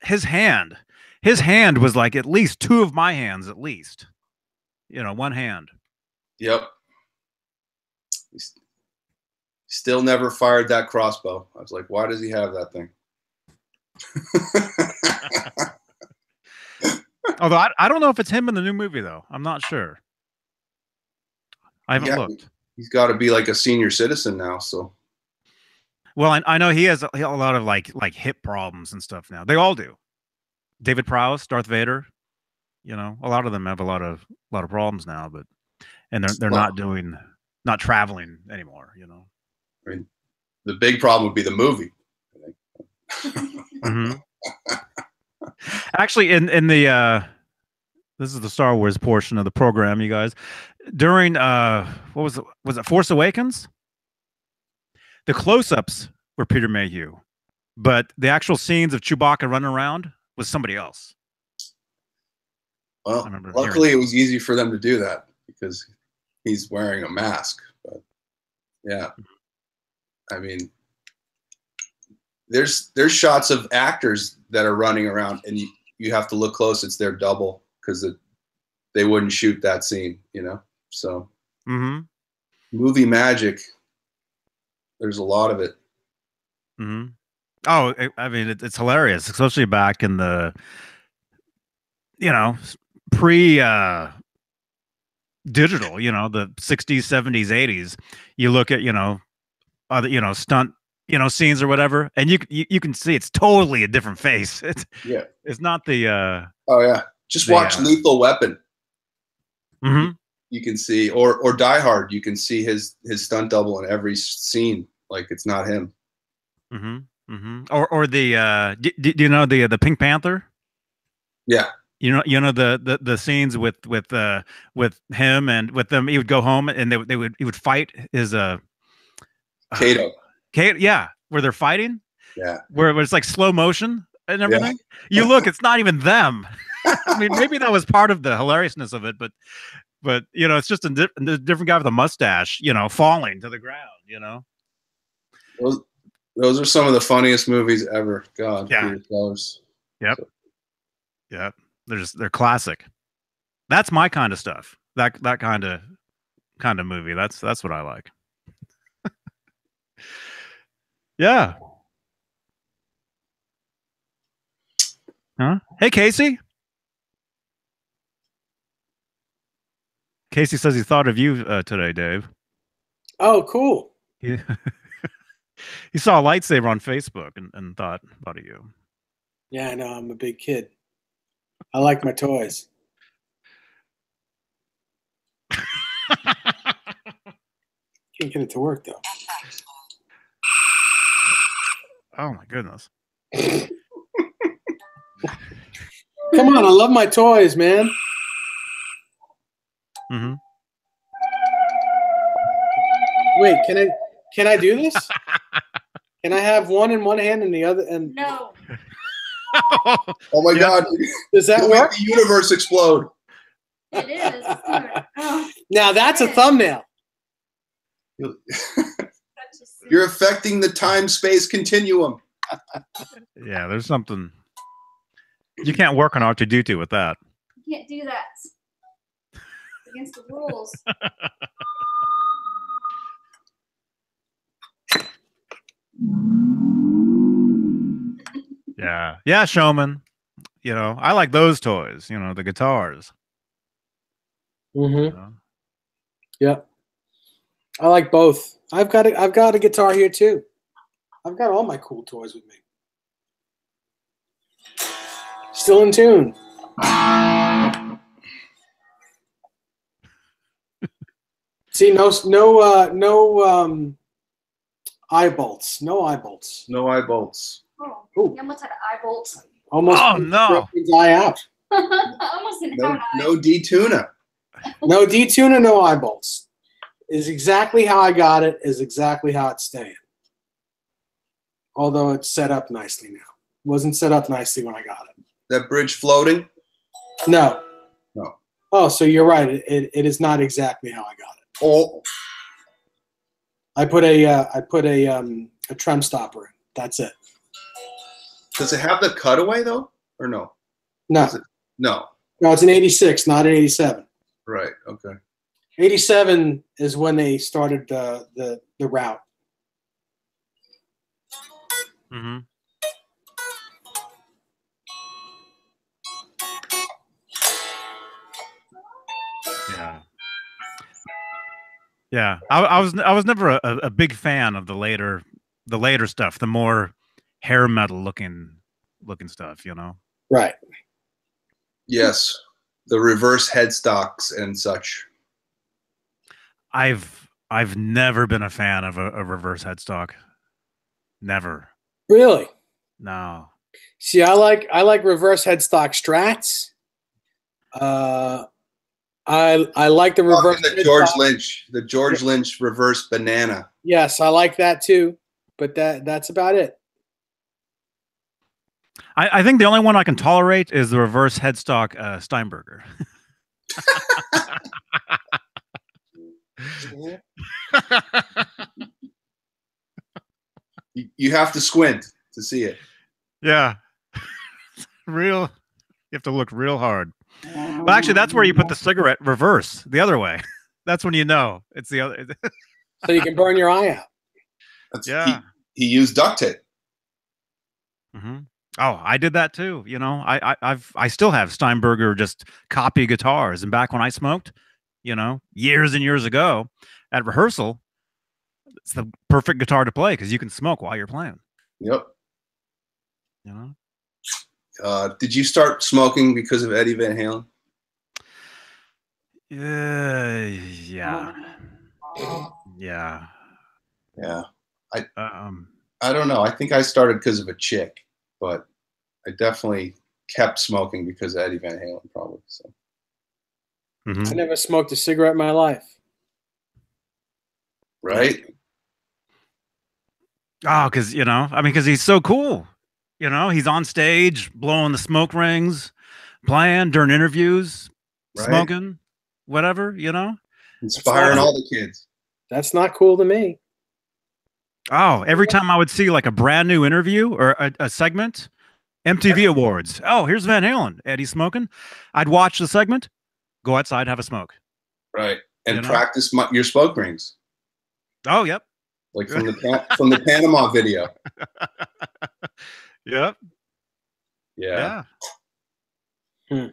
his hand. His hand was like at least 2 of my hands, at least. One hand. Yep. Still never fired that crossbow. I was like, why does he have that thing? Although I don't know if it's him in the new movie, though. I'm not sure. I haven't looked. He's got to be like a senior citizen now, so. Well, I know he has a lot of like hip problems and stuff now. They all do. David Prowse, Darth Vader, a lot of them have a lot of problems now, and they're not traveling anymore. I mean, the big problem would be the movie. I think. Mhm. Actually, in the this is the Star Wars portion of the program, you guys. During what was it? Was it Force Awakens? The close-ups were Peter Mayhew, but the actual scenes of Chewbacca running around was somebody else. Well, remember luckily hearing it was easy for them to do that because he's wearing a mask. But yeah, I mean, there's shots of actors that are running around, and you have to look close. It's their double because they wouldn't shoot that scene, you know. So movie magic. There's a lot of it. Mm-hmm. Oh, I mean, it's hilarious, especially back in the, you know, pre digital, you know, the 60s, 70s, 80s. You look at, you know, other, you know, stunt, you know, scenes or whatever, and you can see it's totally a different face. It's not the oh yeah, just watch Lethal Weapon. You can see, or Die Hard, you can see his stunt double in every scene, like it's not him. Or the do you know the Pink Panther? Yeah. You know the scenes with him and with them. He would go home and he would fight his Kato. Yeah, where they're fighting. Yeah, where it's like slow motion and everything. Yeah. You look, it's not even them. I mean, maybe that was part of the hilariousness of it, but you know, it's just a different guy with a mustache, you know, falling to the ground. You know, those are some of the funniest movies ever. God, yeah. Peter Sellers. Yep. So. Yep. They're classic. That's my kind of stuff. That kind of movie. That's what I like. Yeah. Huh? Hey, Casey. Casey says he thought of you today, Dave. Oh, cool. He saw a lightsaber on Facebook and thought of you. Yeah, I know. I'm a big kid. I like my toys. Can't get it to work though. Oh my goodness. Come on, I love my toys, man. Wait, can I do this? Can I have one in one hand and the other? And no. Oh my God! Does that work? Make the universe explode. It is. Oh. Now that's a thumbnail. You're affecting the time-space continuum. Yeah, there's something. You can't work on R2-D2 with that. You can't do that. It's against the rules. Yeah, Showman. You know, I like those toys. You know, the guitars. You know? Yep. I like both. I've got a guitar here too. I've got all my cool toys with me. Still in tune. See, no eye bolts. No eye bolts. No eye bolts. Oh, Ooh. I almost had an eye bolt. Almost. Oh no! Eye out. Almost didn't have an eye. No D-tuna. No D-tuna, no eye bolts. Is exactly how I got it. Is exactly how it's staying. Although it's set up nicely now. It wasn't set up nicely when I got it. That bridge floating? No. No. Oh, so you're right. It is not exactly how I got it. Oh. I put a trem stopper in. That's it. Does it have the cutaway though, or no? No. No. No, it's an 86, not an 87. Right. Okay. 87 is when they started the route. Yeah. I was never a big fan of the later stuff, the more hair metal looking stuff, you know. Right. Yes, the reverse headstocks and such. I've never been a fan of a reverse headstock. Never. Really? No. See, I like reverse headstock Strats. I like the reverse The George headstock. Lynch, Lynch reverse banana. Yes, I like that too. But that's about it. I think the only one I can tolerate is the reverse headstock Steinberger. You have to squint to see it. Yeah. You have to look real hard. Well, actually, that's where you put the cigarette reverse, the other way. That's when you know it's the other. So you can burn your eye out. Yeah. He used duct tape. Mm-hmm. Oh, I did that too. You know, I still have Steinberger just copy guitars, and back when I smoked, you know, years and years ago, at rehearsal, it's the perfect guitar to play because you can smoke while you're playing. Yep. You know. Did you start smoking because of Eddie Van Halen? Yeah. I don't know. I think I started because of a chick, but I definitely kept smoking because of Eddie Van Halen, probably. So. Mm-hmm. I never smoked a cigarette in my life. Right? Oh, because because he's so cool. You know, he's on stage blowing the smoke rings, playing during interviews, smoking, whatever. You know, inspiring all the kids. That's not cool to me. Oh, every time I would see like a brand new interview or a segment, MTV Awards. Oh, here's Van Halen. Eddie smoking. I'd watch the segment, go outside, have a smoke. Right. And practice your smoke rings. Oh, yep. Like from the Panama video. Yep. Yeah. I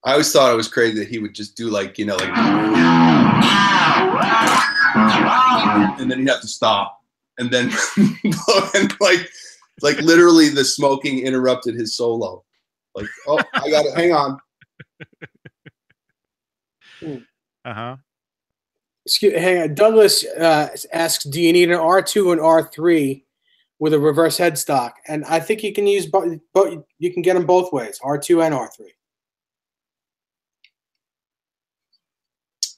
always thought it was crazy that he would just do like, and then he'd have to stop. And then like literally the smoking interrupted his solo. Like, oh, I got it. Hang on. Uh-huh. Hang on. Douglas asks, do you need an R2 and R3 with a reverse headstock? And I think you can use both. You can get them both ways, R2 and R3.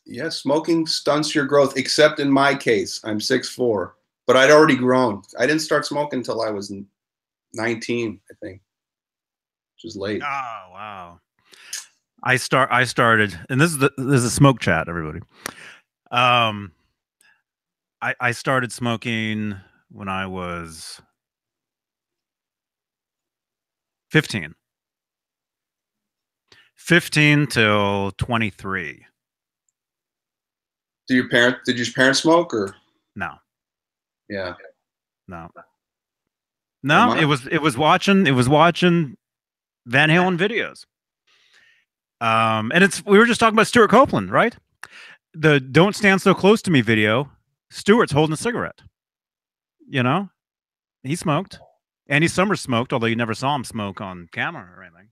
Yeah, smoking stunts your growth, except in my case. I'm 6'4", but I'd already grown. I didn't start smoking until I was 19, I think, which is late. Oh, wow. I started, and this is a smoke chat, everybody. I started smoking when I was 15 till 23. Did your parents smoke or no? Yeah, no. It was watching Van Halen videos. And we were just talking about Stuart Copeland, right? The "Don't Stand So Close to Me" video. Stuart's holding a cigarette. You know, he smoked. Andy Summers smoked, although you never saw him smoke on camera or anything.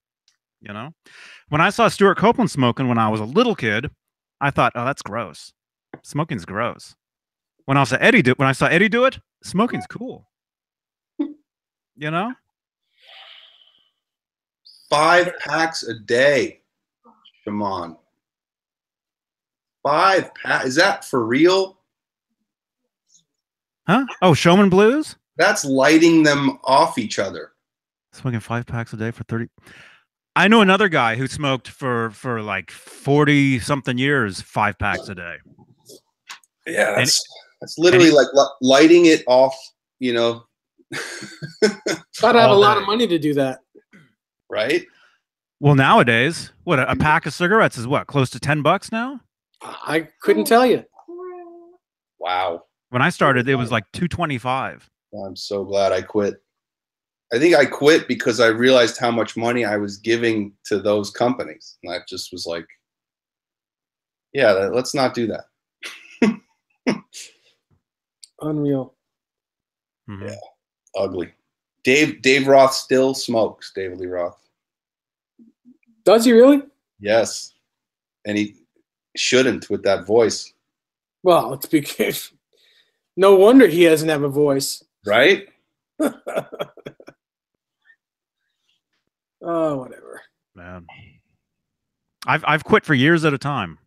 You know, when I saw Stuart Copeland smoking when I was a little kid, I thought, oh, that's gross. Smoking's gross. When I saw Eddie do it, smoking's cool. You know, 5 packs a day. Come on. 5 packs. Is that for real? Huh? Oh, Showman Blues? That's lighting them off each other. Smoking 5 packs a day for 30. I know another guy who smoked for like 40 something years, 5 packs a day. Yeah, that's literally like lighting it off, you know. Gotta have a lot of money to do that. Right? Well, nowadays, what a pack of cigarettes is what, close to $10 now? I couldn't tell you. Wow. When I started, it was like $2.25. I'm so glad I quit. I think I quit because I realized how much money I was giving to those companies. And I just was like, yeah, let's not do that. Unreal. Mm-hmm. Yeah, ugly. Dave Roth still smokes, David Lee Roth. Does he really? Yes. And he shouldn't with that voice. Well, it's because no wonder he doesn't have a voice. Right? Oh, whatever. Man, I've quit for years at a time.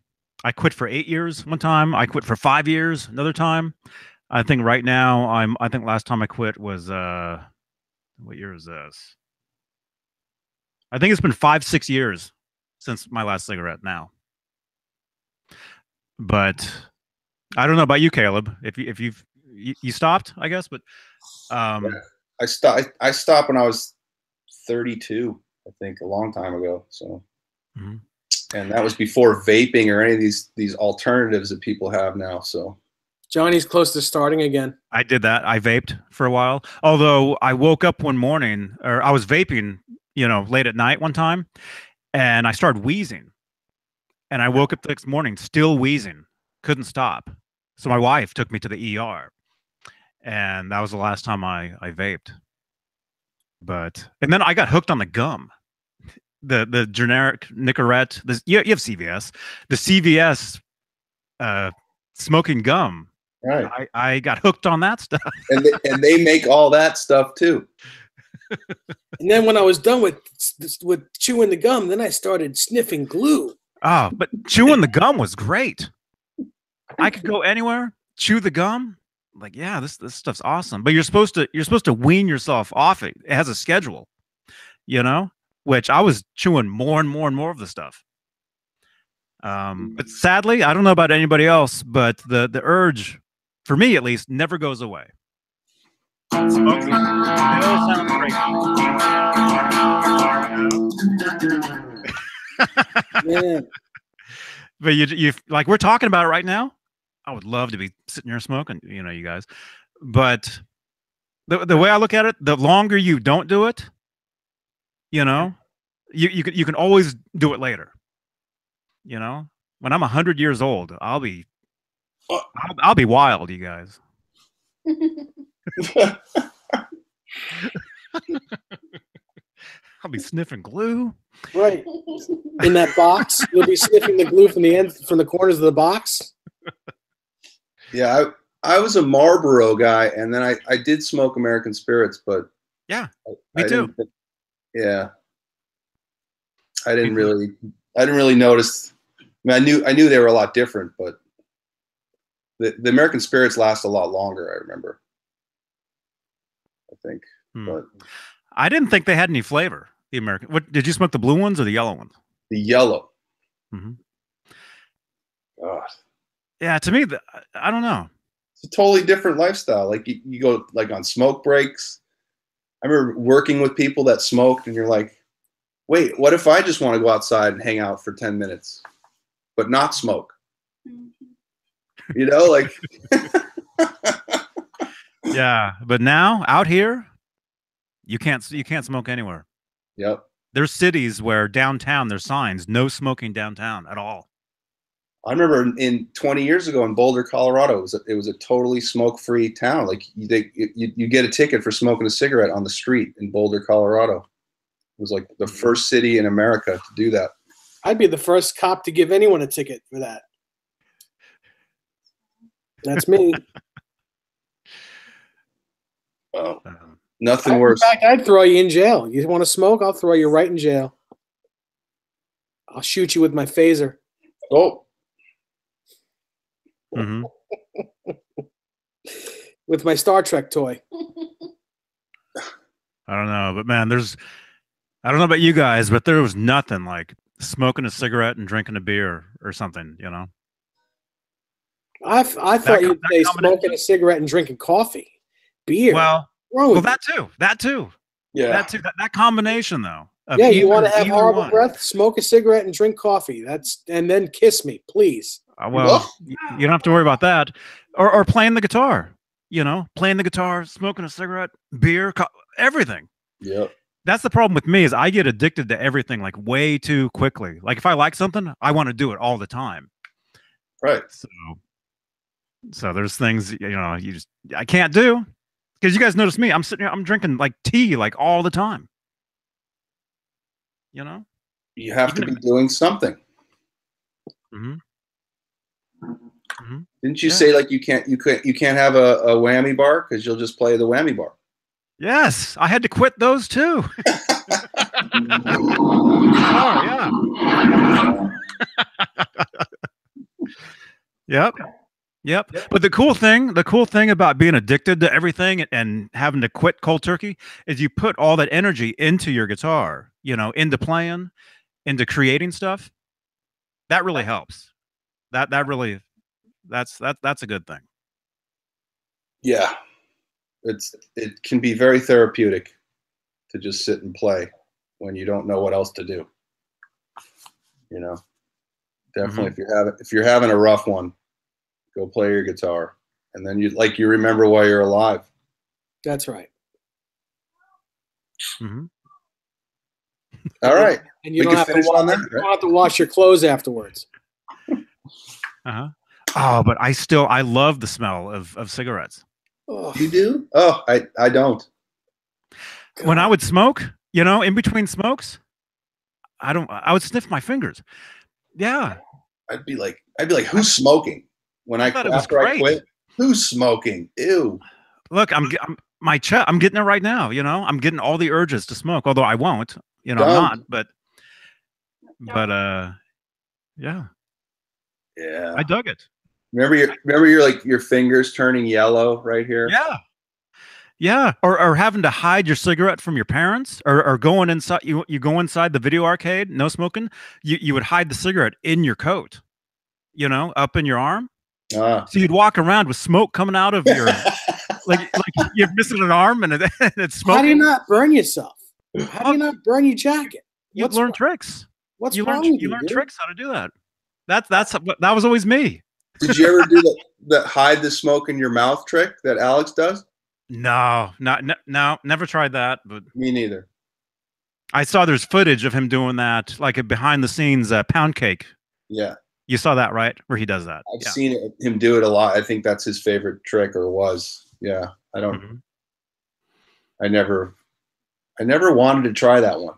I quit for 8 years one time. I quit for 5 years another time. I think right now I think last time I quit was what year is this? I think it's been 5-6 years since my last cigarette now. But I don't know about you, Caleb. If you stopped, I guess, but Yeah. I stopped when I was 32, I think, a long time ago. So, and that was before vaping or any of these alternatives that people have now. So, Johnny's close to starting again. I did that. I vaped for a while. Although I woke up one morning, or I was vaping, late at night one time, and I started wheezing. And I woke up the next morning still wheezing, couldn't stop. So my wife took me to the ER, and that was the last time I vaped. And then I got hooked on the gum, the generic Nicorette. You have CVS, the CVS smoking gum. right. I got hooked on that stuff. And they make all that stuff too. And then when I was done with chewing the gum, then I started sniffing glue. Oh, but chewing the gum was great. I could go anywhere, chew the gum. Like, yeah, this stuff's awesome. But you're supposed to wean yourself off it. It has a schedule, which I was chewing more and more and more of the stuff. But sadly, I don't know about anybody else, but the urge, for me at least, never goes away. Smoking still sounds great. Yeah. But you like we're talking about it right now. I would love to be sitting here smoking, you guys. But the way I look at it, the longer you don't do it, you can always do it later. When I'm 100 years old, I'll be wild, you guys. I'll be sniffing glue. Right. In that box, you'll be sniffing the glue from the corners of the box. Yeah, I was a Marlboro guy, and then I did smoke American Spirits, but yeah, me too. I didn't really notice. I mean, I knew they were a lot different, but the American Spirits last a lot longer. I remember. I think, but I didn't think they had any flavor. The American. What did you smoke? The blue ones or the yellow ones? The yellow. Mm-hmm. God. Yeah, to me, I don't know. It's a totally different lifestyle. Like you go like on smoke breaks. I remember working with people that smoked, and you're like, wait, what if I just want to go outside and hang out for 10 minutes, but not smoke? Like. Yeah, but now out here, you can't smoke anywhere. Yep. There's cities where downtown there's signs, no smoking downtown at all. I remember in 20 years ago in Boulder, Colorado, it was a totally smoke-free town. Like you get a ticket for smoking a cigarette on the street in Boulder, Colorado. It was like the first city in America to do that. I'd be the first cop to give anyone a ticket for that. That's me. Oh, nothing worse. In fact, I'd throw you in jail. You want to smoke? I'll throw you right in jail. I'll shoot you with my phaser. Oh. Mm-hmm. With my Star Trek toy. I don't know, but man, I don't know about you guys, but there was nothing like smoking a cigarette and drinking a beer or something, I thought you'd say smoking a cigarette and drinking coffee. Beer. Well, that too. Yeah. That too. That combination though. Yeah, you want to have horrible breath? Smoke a cigarette and drink coffee. And then kiss me, please. Well, you don't have to worry about that. Or playing the guitar. Playing the guitar, smoking a cigarette, beer, everything. Yep. That's the problem with me is I get addicted to everything like way too quickly. Like if I like something, I want to do it all the time. Right. So there's things I can't do. Because you guys notice me, I'm sitting here, I'm drinking like tea like all the time. You have to be doing something. Mm-hmm. Mm-hmm. Didn't you say like you can't have a whammy bar because you'll just play the whammy bar? Yes, I had to quit those too. Guitar, yeah. Yep. Yep. But the cool thing about being addicted to everything and having to quit cold turkey is you put all that energy into your guitar, you know, into playing, into creating stuff. That really helps. That's a good thing. Yeah. It can be very therapeutic to just sit and play when you don't know what else to do. You know, definitely if you're having a rough one, go play your guitar, and then you remember why you're alive. That's right. All right, and you don't have to wash your clothes afterwards. Oh, but I love the smell of cigarettes. Oh. You do? Oh, I don't. God. When I would smoke, you know, in between smokes, I would sniff my fingers. Yeah. I'd be like, who's smoking? When after I quit, who's smoking? Ew. Look, I'm getting it right now. You know, I'm getting all the urges to smoke, although I won't. You know, I'm not. But yeah. Yeah. I dug it. Remember your fingers turning yellow right here? Yeah. Yeah. Or having to hide your cigarette from your parents, or going inside. You go inside the video arcade, no smoking. You would hide the cigarette in your coat. You know, up in your arm. So you'd walk around with smoke coming out of your, like you're missing an arm and it's smoking. How do you not burn yourself? How do you not burn your jacket? You learn tricks. What's wrong with you? You learn tricks how to do that. That was always me. Did you ever do that hide the smoke in your mouth trick that Alex does? No, never tried that. But me neither. I saw there's footage of him doing that, like a behind the scenes pound cake. Yeah. You saw that, right? Where he does that. I've seen him do it a lot. I think that's his favorite trick, or was. Yeah. I don't. I never wanted to try that one.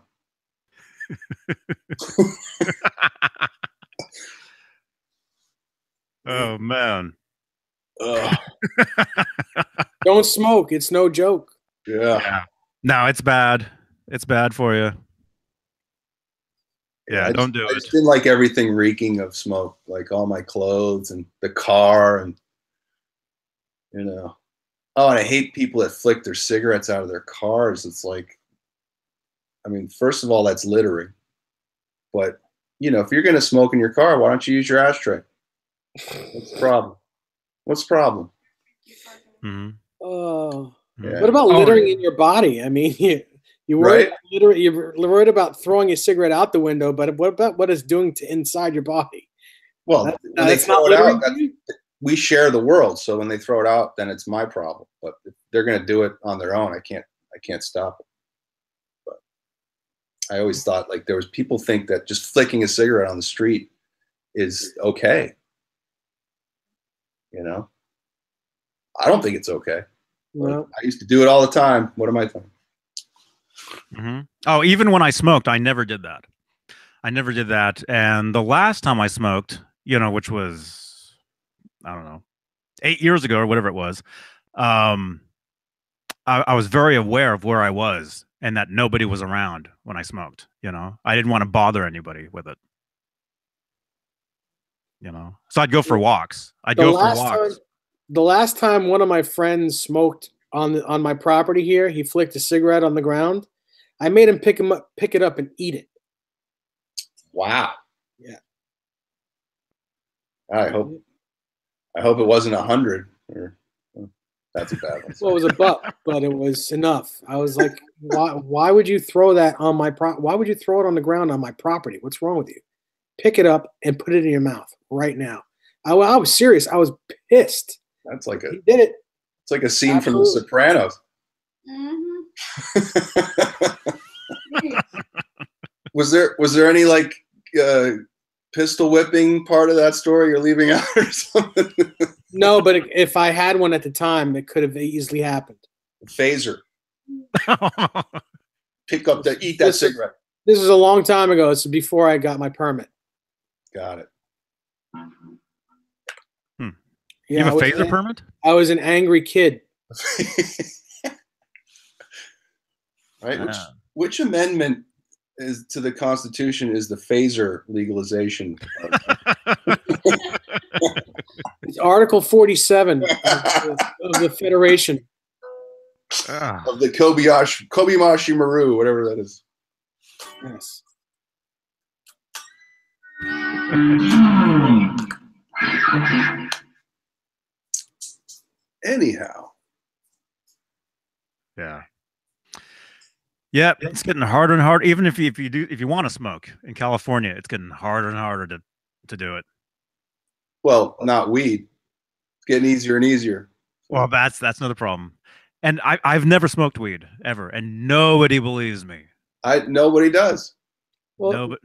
Oh man. Don't smoke. It's no joke. Yeah. No, it's bad. It's bad for you. Yeah, don't do it. I just didn't like everything reeking of smoke, like all my clothes and the car, and you know. Oh, and I hate people that flick their cigarettes out of their cars. It's like, I mean, first of all, that's littering. But you know, if you're gonna smoke in your car, why don't you use your ashtray? What's the problem? What's the problem? Oh, yeah. What about littering in your body? I mean, you're worried about throwing a cigarette out the window, but what about what it's doing to inside your body? Well, when they throw it out, we share the world. So when they throw it out, then it's my problem. But if they're going to do it on their own, I can't stop it. But I always thought, like, there was people think that just flicking a cigarette on the street is okay. You know, I don't think it's okay. Well, I used to do it all the time. What am I thinking? Oh, even when I smoked, I never did that. And the last time I smoked, you know, which was, I don't know, 8 years ago or whatever it was, I was very aware of where I was and that nobody was around when I smoked. You know, I didn't want to bother anybody with it. You know, so I'd go for walks. The last time one of my friends smoked on my property here, he flicked a cigarette on the ground. I made him pick it up and eat it. Wow. Yeah. I hope it wasn't 100. Or that's a bad one. Well, it was a buck, but it was enough. I was like, why would you throw that on my why would you throw it on the ground on my property? What's wrong with you? Pick it up and put it in your mouth right now. I was serious. I was pissed. That's like he did it. It's like a scene from The Sopranos. Was there any like pistol whipping part of that story you're leaving out or something? No, but if I had one at the time, it could have easily happened. Phaser. Eat that cigarette. This is a long time ago. It's before I got my permit. Got it. Yeah, you have a phaser permit? I was an angry kid. Right. Which amendment is to the Constitution is the phaser legalization. It's Article 47 of the Federation. Of the Kobayashi Maru, whatever that is. Yes. Anyhow. Yeah. Yeah, it's getting harder and harder. Even if you want to smoke in California, it's getting harder and harder to do it. Well, not weed. It's getting easier and easier. Well, that's another problem. And I've never smoked weed ever, and nobody believes me. Nobody does. Well,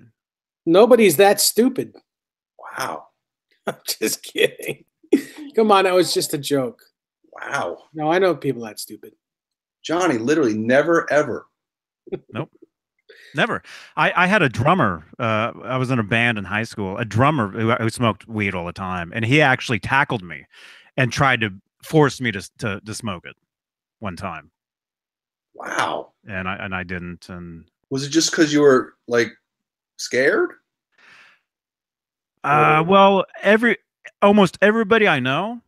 nobody's that stupid. Wow. I'm just kidding. Come on, that was just a joke. Wow. No, I know people that stupid. Johnny, literally never, ever. Nope. Never. I had a drummer. I was in a band in high school, a drummer who smoked weed all the time. And he actually tackled me and tried to force me to smoke it one time. Wow. And I didn't. And was it just because you were like scared? Well, almost everybody I know,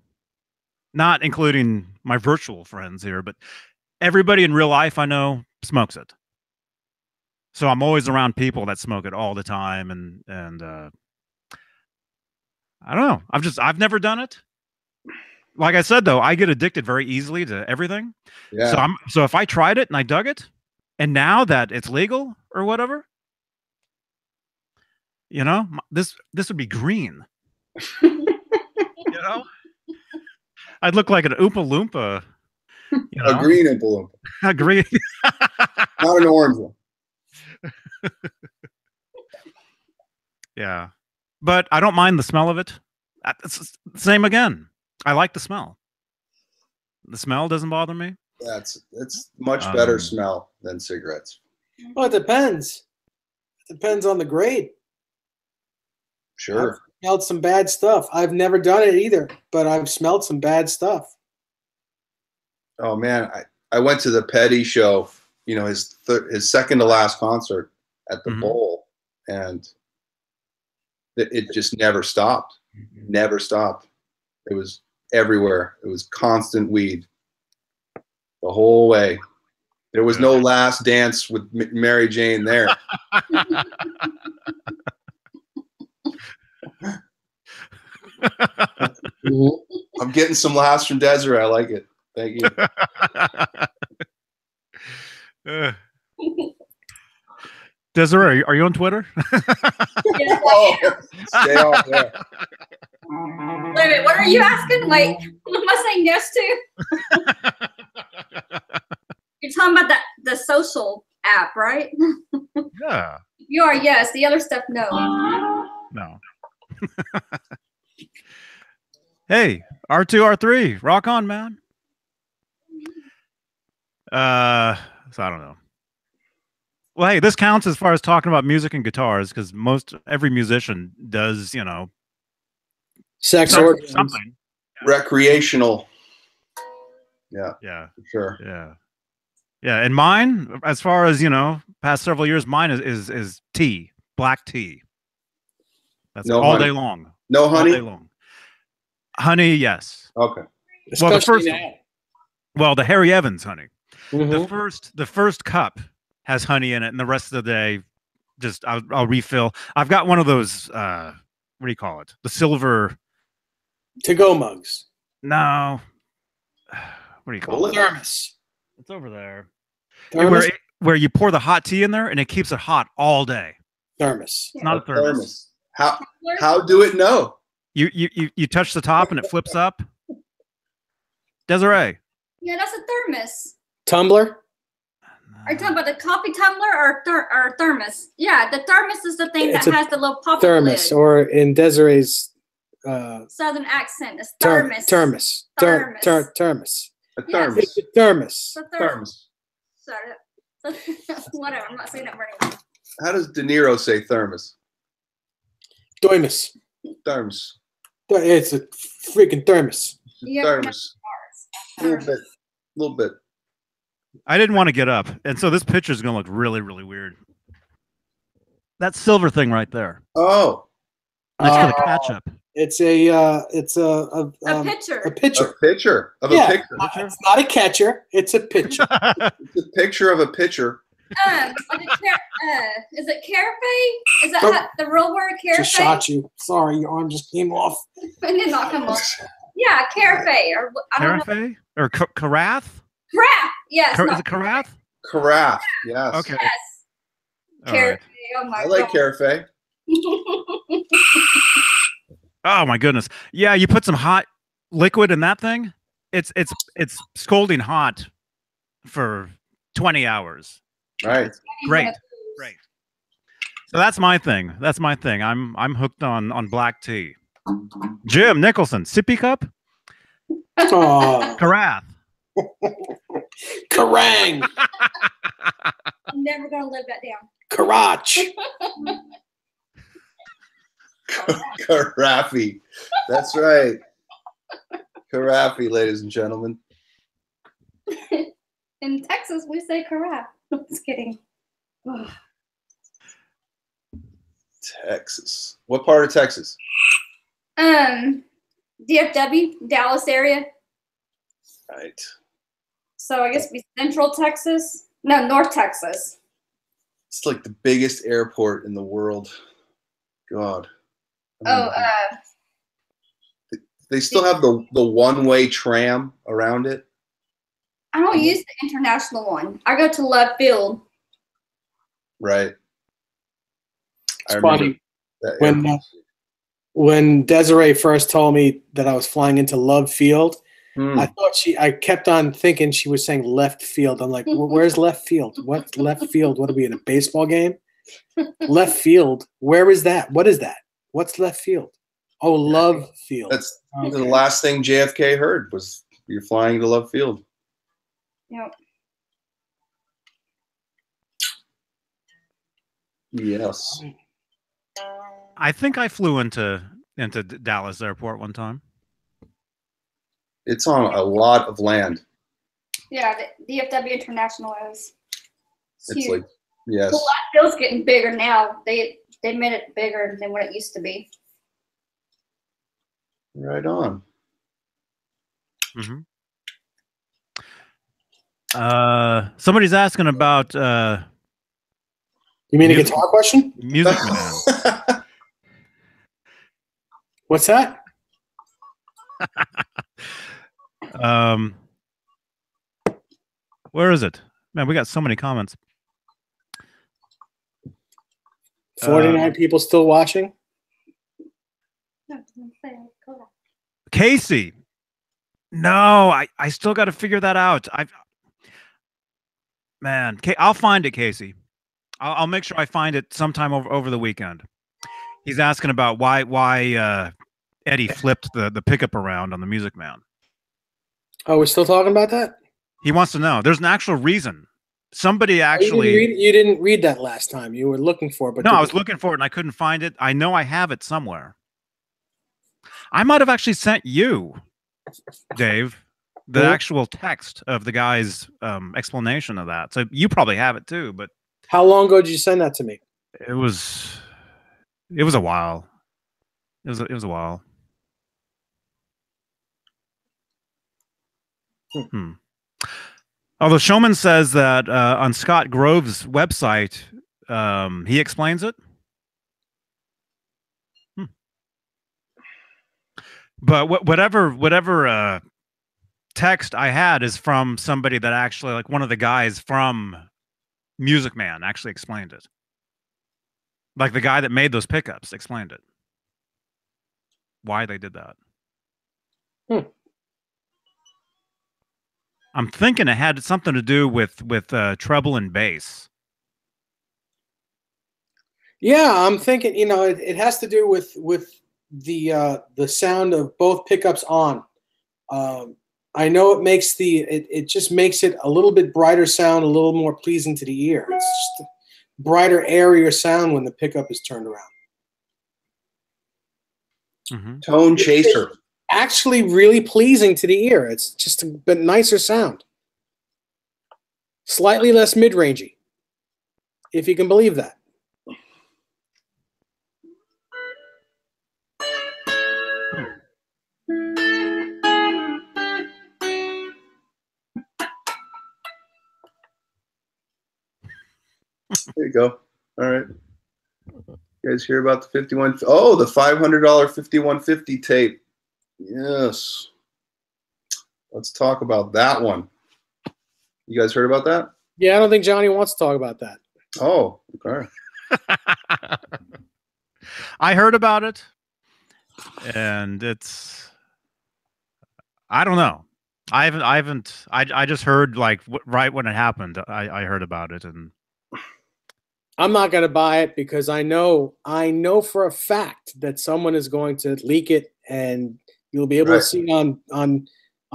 not including my virtual friends here, but everybody in real life I know smokes it. So I'm always around people that smoke it all the time, and I don't know. I've never done it. Like I said, though, I get addicted very easily to everything. Yeah. So if I tried it and I dug it, and now that it's legal or whatever, you know, this would be green. You know, I'd look like an Oompa Loompa. You know? A green Oompa Loompa. A green. Not an orange one. Yeah, but I don't mind the smell of it. It's the same again. I like the smell. The smell doesn't bother me. Yeah, it's much better smell than cigarettes. Well, it depends. It depends on the grade. Sure. I've smelled some bad stuff. I've never done it either, but I've smelled some bad stuff. Oh man, I went to the Petty show. You know, his second to last concert at the Bowl, and it just never stopped. Never stopped. It was everywhere. It was constant weed the whole way. There was no last dance with Mary Jane there. I'm getting some laughs from Desiree. I like it. Thank you. Desiree, are you on Twitter? Oh, stay off there. Wait a minute, what are you asking? Wait, what am I saying yes to? You're talking about the social app, right? Yeah. You are yes. The other stuff, no. No. Hey, R2, R3, rock on, man. So I don't know. Well, hey, this counts as far as talking about music and guitars, because every musician does, you know, sex or something recreational. Yeah, for sure. Yeah. And mine, as far as you know, past several years, mine is tea, black tea. That's all day long. No honey. All day long. Honey, yes. Okay. Especially well, the Harry Evans honey. Mm-hmm. The first cup has honey in it, and the rest of the day, just I'll refill. I've got one of those. What do you call it? The silver to-go mugs. No. What do you call it? Thermos. It's over there. Thermos? Where you pour the hot tea in there, and it keeps it hot all day. Thermos. It's not a thermos. How do it know? You touch the top and it flips up. Desiree. Yeah, that's a thermos. Tumbler. Are you talking about the coffee tumbler or thermos? Yeah, the thermos is the thing that has the little pop thermos, lid. or in Desiree's southern accent, it's thermos. Thermos. Thermos. A thermos. It's a thermos. It's a thermos. Sorry. Whatever, I'm not saying that word anymore. How does De Niro say thermos? Thermos. Thermos. It's a freaking thermos. Thermos. A little bit. I didn't want to get up, and so this picture is going to look really, really weird. That silver thing right there. Oh, Next to the ketchup. It's a pitcher. a pitcher. a picture of Yeah. a picture. It's not a catcher. It's a pitcher. It's a picture of a pitcher. Like is it carafe? Is that the real word, carafe? Just shot you. Sorry, your arm just came off. I did not come off. Yeah, carafe or I don't know. Carafe or carafe? Crap. Yes. Is it carafe? Carafe. Yes. Okay. Yes. All Carafe. right. Oh my I like god. carafe. Oh my goodness. Yeah, you put some hot liquid in that thing. It's scalding hot for 20 hours. Right. Great. Great. So that's my thing. That's my thing. I'm hooked on black tea. Jim Nicholson, sippy cup? Oh, Carafe. Kerrang! I'm never gonna live that down. Karach! Carafe. That's right. Carafe, ladies and gentlemen. In Texas, we say carafe. Just kidding. Texas. What part of Texas? DFW, Dallas area. Right. So I guess it'd be Central Texas. No, North Texas. It's like the biggest airport in the world. God. Oh, They still have the one-way tram around it. I don't use the international one. I go to Love Field. Right. It's funny. that When airport. when Desiree first told me that I was flying into Love Field, Hmm. I kept on thinking she was saying left field. I'm like, where's left field? What's left field? What are we in a baseball game? Left field. Where is that? What is that? What's left field? Oh, Love Field. That's Okay. the last thing JFK heard was you're flying to Love Field. Yep. Yes. I think I flew into Dallas Airport one time. It's on a lot of land. Yeah, the DFW International is. It's huge. like, yes. The Love Field's getting bigger now. They made it bigger than what it used to be. Right on. Mm-hmm. Somebody's asking about You mean a Music- guitar question? Music Man. What's that? Where is it? Man, we got so many comments. 49 people still watching? Casey. No, I still got to figure that out. I'll find it, Casey. I'll make sure I find it sometime over the weekend. He's asking about why Eddie flipped the pickup around on the Music Man. Oh, we're still talking about that? He wants to know. There's an actual reason. Somebody actually. You didn't read that last time. You were looking for it, but No, I was looking for it and I couldn't find it. I know I have it somewhere. I might have actually sent you, Dave, the actual text of the guy's explanation of that. So you probably have it too, but How long ago did you send that to me? it was a while. It was a while. Although Showman says that on Scott Grove's website, he explains it. But whatever text I had is from somebody that actually, like one of the guys from Music Man, actually explained it. Like the guy that made those pickups explained it. Why they did that. I'm thinking it had something to do with treble and bass. Yeah, I'm thinking, it has to do with the sound of both pickups on. I know it makes it just makes it a little bit brighter sound, a little more pleasing to the ear. It's just a brighter, airier sound when the pickup is turned around. Mm-hmm. Tone chaser. Actually really pleasing to the ear. It's just a bit nicer sound. Slightly less mid-rangey, if you can believe that. you go. All right. You guys hear about the 51? Oh, the $500 5150 tape. Yes. Let's talk about that one. You guys heard about that? Yeah, I don't think Johnny wants to talk about that. Oh, okay. I heard about it, and it's, I don't know. I just heard like right when it happened. I heard about it, and I'm not going to buy it because I know for a fact that someone is going to leak it, and you'll be able to see it on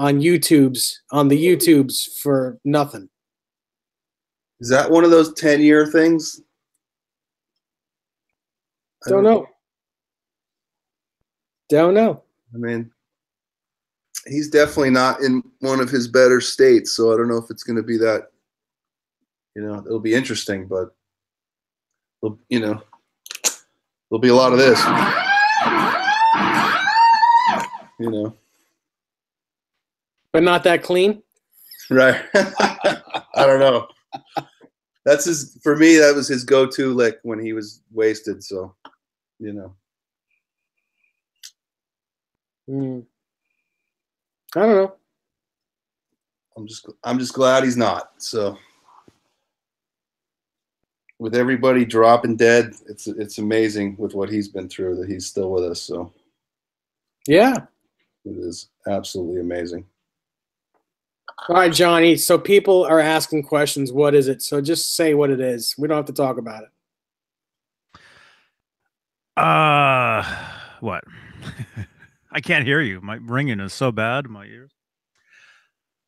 the YouTubes for nothing. Is that one of those 10-year things? Don't know. I mean, he's definitely not in one of his better states, so I don't know if it's going to be that, it'll be interesting, but, there'll be a lot of this, But not that clean? Right. I don't know. That's for me, that was his go-to lick when he was wasted, so, I don't know. I'm just glad he's not. So with everybody dropping dead, it's amazing with what he's been through that he's still with us. So yeah, it is absolutely amazing. All right, Johnny. So people are asking questions. What is it? So just say what it is. We don't have to talk about it. What? I can't hear you. My ringing is so bad in my ears.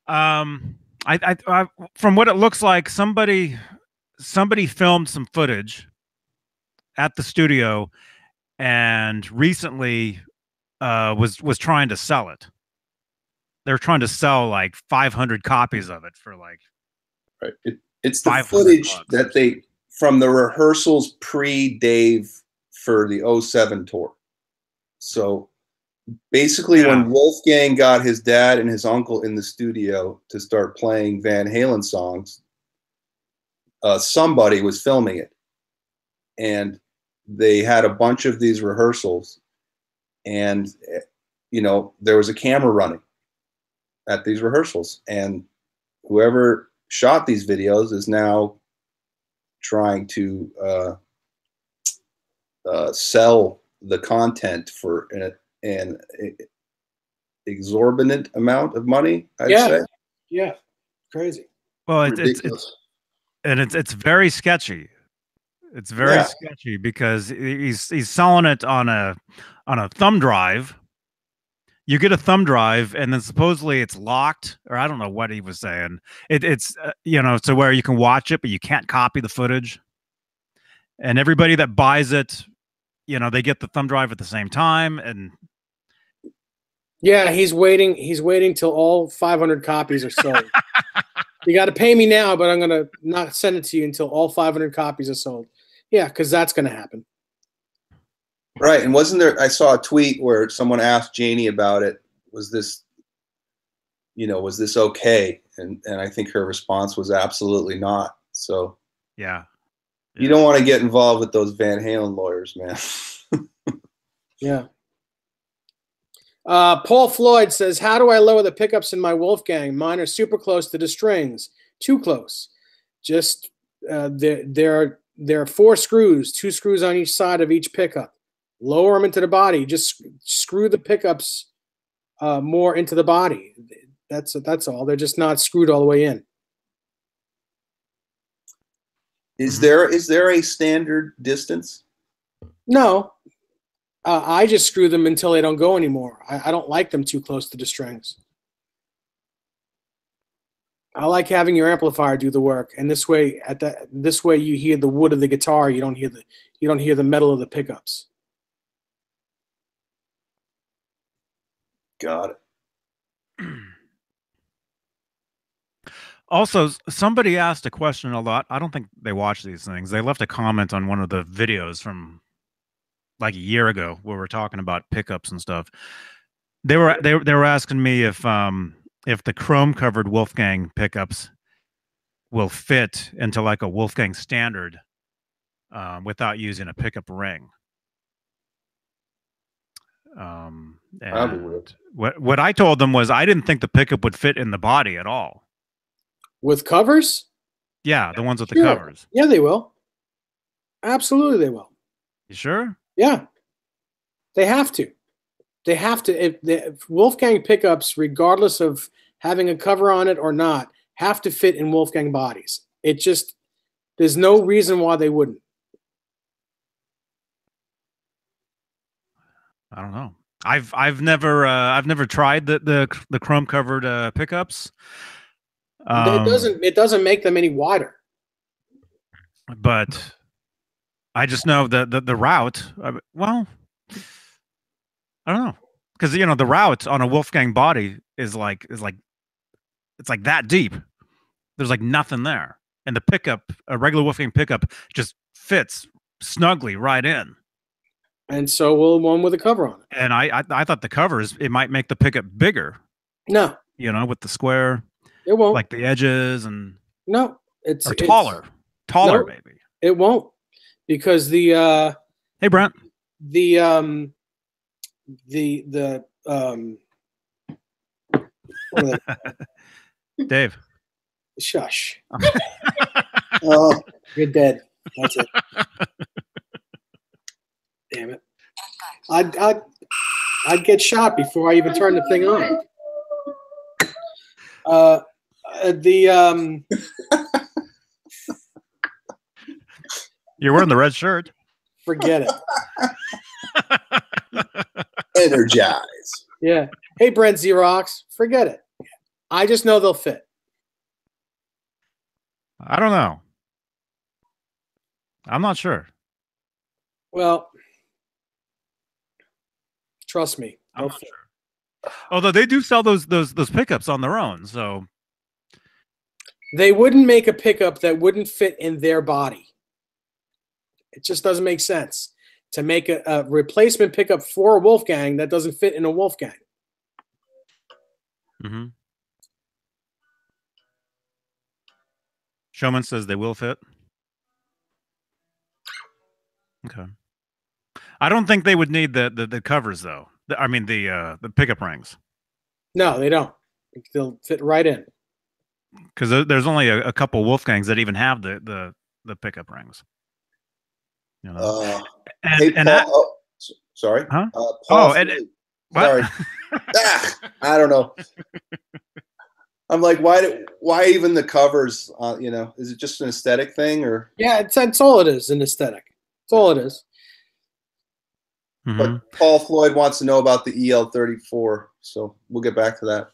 I from what it looks like, somebody filmed some footage at the studio, and recently was trying to sell it. They're trying to sell like 500 copies of it for like. Right. It's the footage that they from the rehearsals pre-Dave for the 07 tour. So basically, when Wolfgang got his dad and his uncle in the studio to start playing Van Halen songs, somebody was filming it. And they had a bunch of these rehearsals. And, there was a camera running at these rehearsals. And whoever shot these videos is now trying to sell the content for an exorbitant amount of money, I'd say. Yeah, crazy. Well, it's very sketchy. It's very sketchy because he's selling it on a thumb drive. You get a thumb drive, and then supposedly it's locked, or I don't know what he was saying. It's to where you can watch it, but you can't copy the footage. And everybody that buys it, they get the thumb drive at the same time, and yeah, he's waiting till all 500 copies are sold. You got to pay me now, but I'm gonna not send it to you until all 500 copies are sold. Yeah, because that's gonna happen. Right, and wasn't there? I saw a tweet where someone asked Janie about it. Was this okay? And I think her response was absolutely not. So yeah. You don't want to get involved with those Van Halen lawyers, man. Yeah. Paul Floyd says, how do I lower the pickups in my Wolfgang? Mine are super close to the strings. Too close. Just there are 4 screws, 2 screws on each side of each pickup. Lower them into the body. Just screw the pickups more into the body. That's all. They're just not screwed all the way in. Is there a standard distance? No. I just screw them until they don't go anymore. I don't like them too close to the strings. I like having your amplifier do the work, and this way you hear the wood of the guitar. You don't hear the metal of the pickups. Got it. Also, somebody asked a question a lot. I don't think they watch these things. They left a comment on one of the videos from like a year ago where we're talking about pickups and stuff. They were asking me if the chrome covered Wolfgang pickups will fit into like a Wolfgang standard without using a pickup ring. That'd be weird. What I told them was I didn't think the pickup would fit in the body at all. With covers? Yeah, the ones with the Sure. covers. Yeah, they will. Absolutely, they will. You sure? Yeah, they have to. They have to. If Wolfgang pickups, regardless of having a cover on it or not, have to fit in Wolfgang bodies. It just, there's no reason why they wouldn't. I don't know. I've never tried the chrome covered pickups. It doesn't make them any wider. But I just know the route. Well, I don't know, because the route on a Wolfgang body is like it's like that deep. There's like nothing there, and the pickup, a regular Wolfgang pickup, just fits snugly right in. And so will one with a cover on it. And I thought the covers, it might make the pickup bigger. No, With the square, it won't. like the edges, and No, it's taller, no. maybe. It won't, because the Hey, Brent. the what are they? Dave. Shush. Oh, You're dead. That's it. Damn it. I'd get shot before I even turn the thing on. You're wearing the red shirt. Forget it. energize. Yeah. Hey, Brent Xerox, forget it. I just know they'll fit. I don't know. I'm not sure. Well, trust me. I'm not sure. Although they do sell those pickups on their own, so They wouldn't make a pickup that wouldn't fit in their body. It just doesn't make sense to make a replacement pickup for a Wolfgang that doesn't fit in a Wolfgang. Mm-hmm. Showman says they will fit. Okay. I don't think they would need the covers though. I mean the pickup rings. No, they don't. They'll fit right in. Because there's only a couple Wolfgangs that even have the pickup rings. Hey, Paul, sorry. Huh? Paul, what? sorry. I don't know. I'm like, why even the covers? Is it just an aesthetic thing, or? Yeah, it's all it is, an aesthetic. That's all it is. Mm-hmm. But Paul Floyd wants to know about the EL34, so we'll get back to that.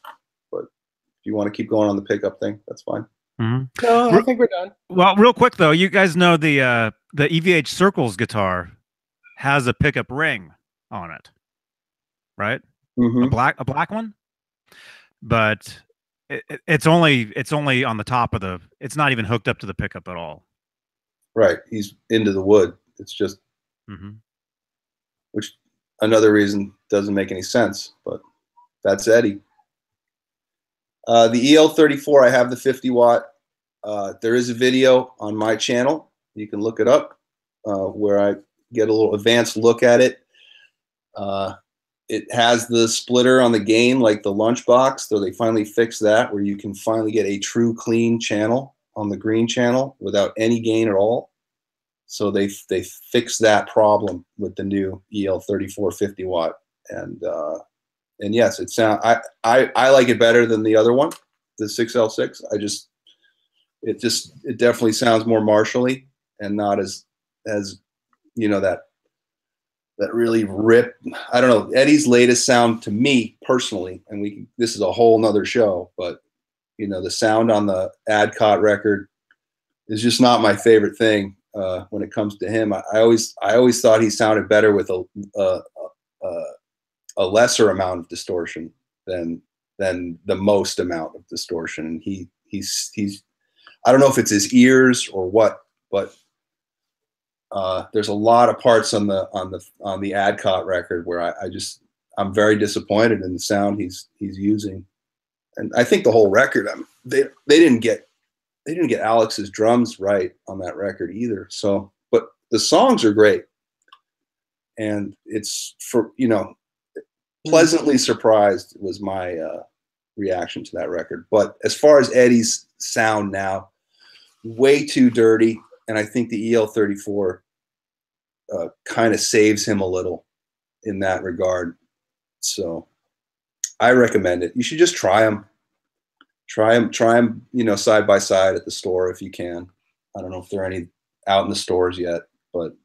But if you want to keep going on the pickup thing, that's fine. Mm-hmm. No, I think we're done. Well, real quick though, you guys know the EVH Circles guitar has a pickup ring on it, right? Mm-hmm. A black one, but it's only on the top of the. It's not even hooked up to the pickup at all. Right, he's into the wood. It's just, which another reason doesn't make any sense. But that's Eddie. The EL34, I have the 50 watt. There is a video on my channel. You can look it up where I get a little advanced look at it. It has the splitter on the gain like the Lunchbox, so they finally fixed that, where you can finally get a true clean channel on the green channel without any gain at all. So they fixed that problem with the new EL34 50 watt, and yes, it sound I like it better than the other one, the 6L6. It definitely sounds more Marshall-y and not as that really rip. I don't know, Eddie's latest sound to me personally, and this is a whole nother show, but the sound on the Adcott record is just not my favorite thing when it comes to him. I always thought he sounded better with a lesser amount of distortion than the most amount of distortion. And he's I don't know if it's his ears or what, but there's a lot of parts on the Adcott record where I'm very disappointed in the sound he's using, and I think the whole record. They didn't get Alex's drums right on that record either. So, but the songs are great, and it's for pleasantly surprised was my reaction to that record. But as far as Eddie's sound now, way too dirty, and I think the EL34 kind of saves him a little in that regard. So I recommend it. You should just try them. Try them, side by side at the store if you can. I don't know if there are any out in the stores yet, but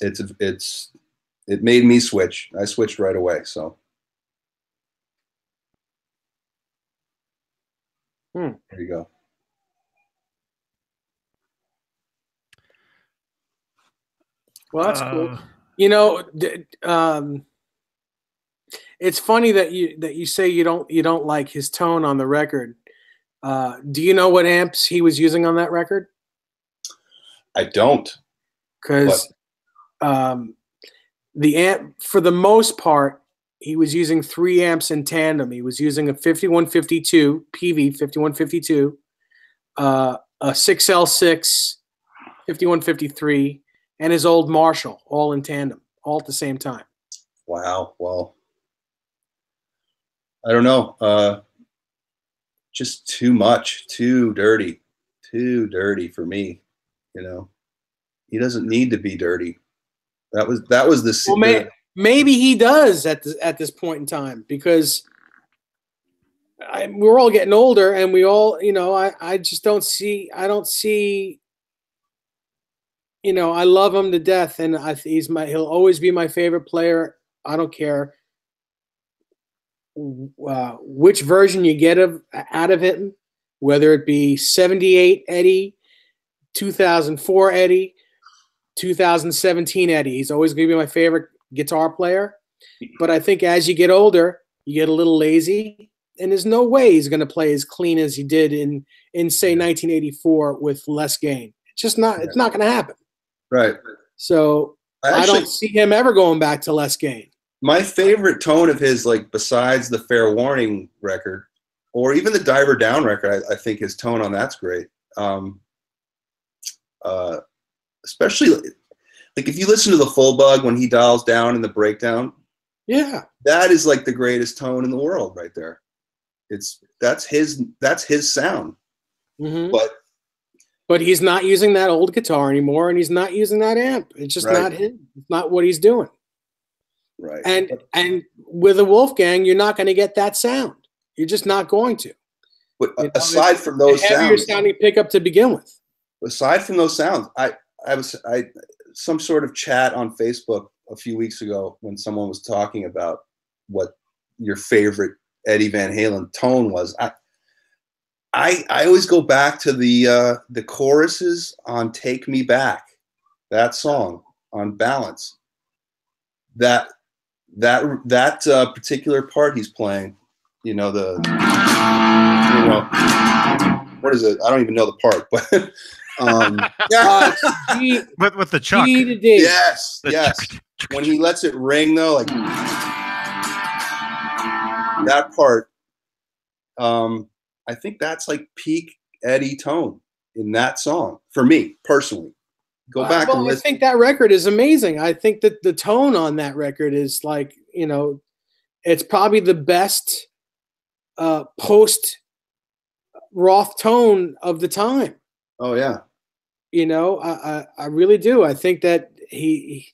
it made me switch. I switched right away. So there you go. Well, that's cool. It's funny that you say you don't like his tone on the record. Do you know what amps he was using on that record? I don't. Because the amp, for the most part, he was using 3 amps in tandem. He was using a 5152 PV 5152, a 6L6 5153, and his old Marshall, all in tandem, all at the same time. Wow. Well, I don't know. Just too much, too dirty for me. He doesn't need to be dirty. That was the. Well, maybe he does at this point in time, because we're all getting older, and we all, I just don't see. I don't see. I love him to death, and he'll always be my favorite player. I don't care which version you get out of him, whether it be 78 Eddie, 2004 Eddie, 2017 Eddie. He's always going to be my favorite guitar player. But I think as you get older, you get a little lazy, and there's no way he's going to play as clean as he did in say 1984 with less gain. It's just not. It's not going to happen. Right. So I don't see him ever going back to less gain. My favorite tone of his, like besides the Fair Warning record, or even the Diver Down record, I think his tone on that's great. Especially like if you listen to the Full Bug when he dials down in the breakdown, yeah, that is like the greatest tone in the world right there. That's his sound. Mm-hmm. But he's not using that old guitar anymore, and he's not using that amp. It's just not him. It's not what he's doing. Right. And with a Wolfgang, you're not going to get that sound. You're just not going to. But aside from those heavier sounds, sounding pickup to begin with. Aside from those sounds, I some sort of chat on Facebook a few weeks ago when someone was talking about what your favorite Eddie Van Halen tone was. I always go back to the choruses on "Take Me Back," that song on Balance. That particular part he's playing, what is it? I don't even know the part, but with the chuck. Yes. When he lets it ring though, like that part, I think that's like peak Eddie tone in that song for me personally. Go back and listen. I think that record is amazing. I think that the tone on that record is like, it's probably the best post Roth tone of the time. Oh yeah. I really do. I think that he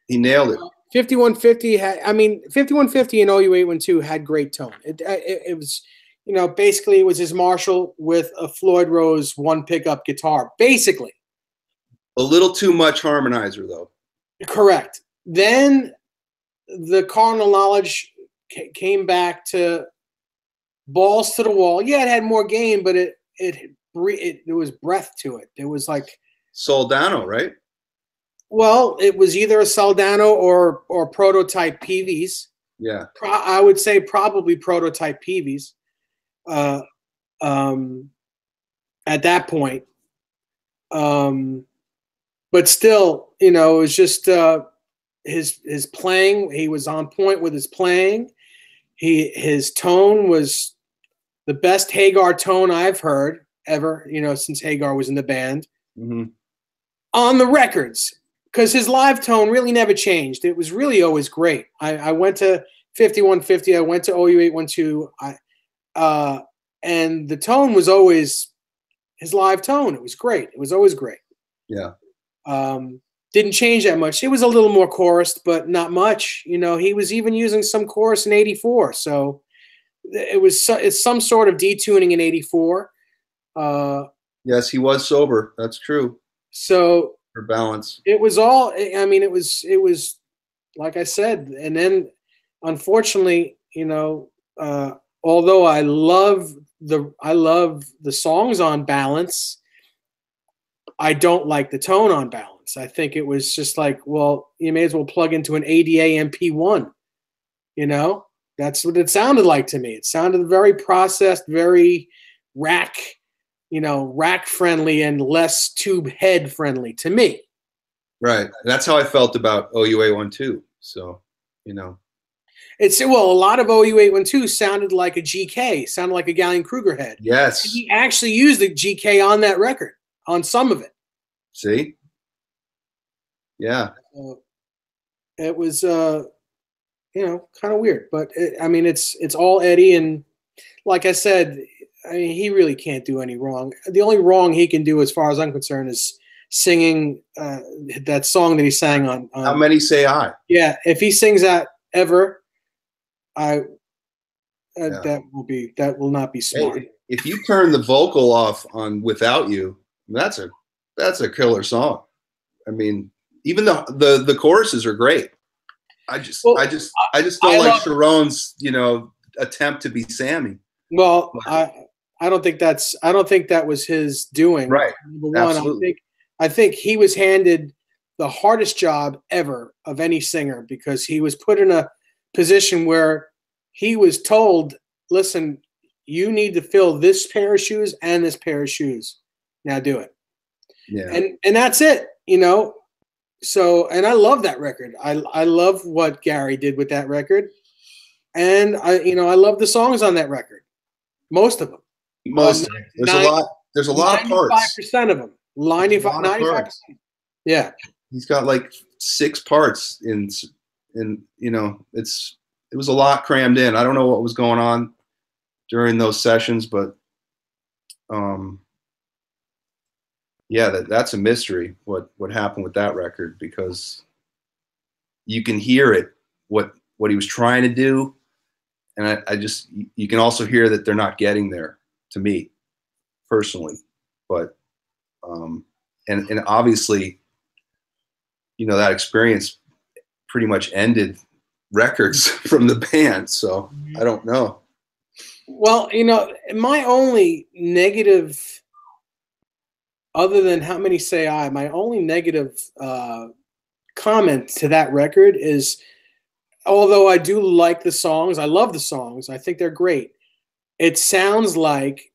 nailed it. 5150 5150 and OU812 had great tone. It was, basically it was his Marshall with a Floyd Rose 1 pickup guitar, basically. A little too much harmonizer, though. Correct. Then the Carnal Knowledge came back to balls to the wall. Yeah, it had more gain, but there was breath to it. It was like Soldano, right? Well, it was either a Soldano or prototype PVs. Yeah, I would say probably prototype PVs. At that point. But still, it was just his playing. He was on point with his playing. His tone was the best Hagar tone I've heard ever. Since Hagar was in the band. Mm-hmm. on the records, because his live tone really never changed. It was really always great. I went to 5150. I went to OU812. And the tone was always his live tone. It was great. It was always great. Yeah. Didn't change that much. It was a little more chorused, but not much. You know, he was even using some chorus in 84. So it's some sort of detuning in 84. Yes, he was sober. That's true. So for balance, it was all. I mean, it was like I said, and then unfortunately, you know, although I love the songs on Balance, I don't like the tone on Balance. I think it was just like, well, you may as well plug into an ADA MP1. You know, that's what it sounded like to me. It sounded very processed, very rack friendly and less tube head friendly to me. Right. And that's how I felt about OU812. So, you know. A lot of OU812 sounded like a GK, sounded like a Gallion Kruger head. Yes. And he actually used the GK on that record, on some of it. See? Yeah. It was, kind of weird. But, it's all Eddie. And like I said, he really can't do any wrong. The only wrong he can do, as far as I'm concerned, is singing that song that he sang on How Many Say I? Yeah, if he sings that ever, that will not be smart. Hey, if you turn the vocal off on Without You, that's a killer song. I mean, even the choruses are great. I just don't like Sharon's, attempt to be Sammy. Well, I don't think that was his doing. Right. Number one, absolutely. I think he was handed the hardest job ever of any singer, because he was put in a position where he was told, listen, you need to fill this pair of shoes and this pair of shoes. Now do it. Yeah. And that's it, So, and I love that record. I love what Gary did with that record. And I love the songs on that record. Most of them. There's a lot of parts. 95% of them. 95%. Yeah. He's got like 6 parts it was a lot crammed in. I don't know what was going on during those sessions, but that's a mystery what happened with that record, because you can hear it, what he was trying to do, and you can also hear that they're not getting there, to me personally. But and obviously, that experience pretty much ended records from the band, so I don't know. Well, my only negative, other than How Many Say I, my only negative comment to that record is, although I do like the songs, I love the songs, I think they're great, it sounds like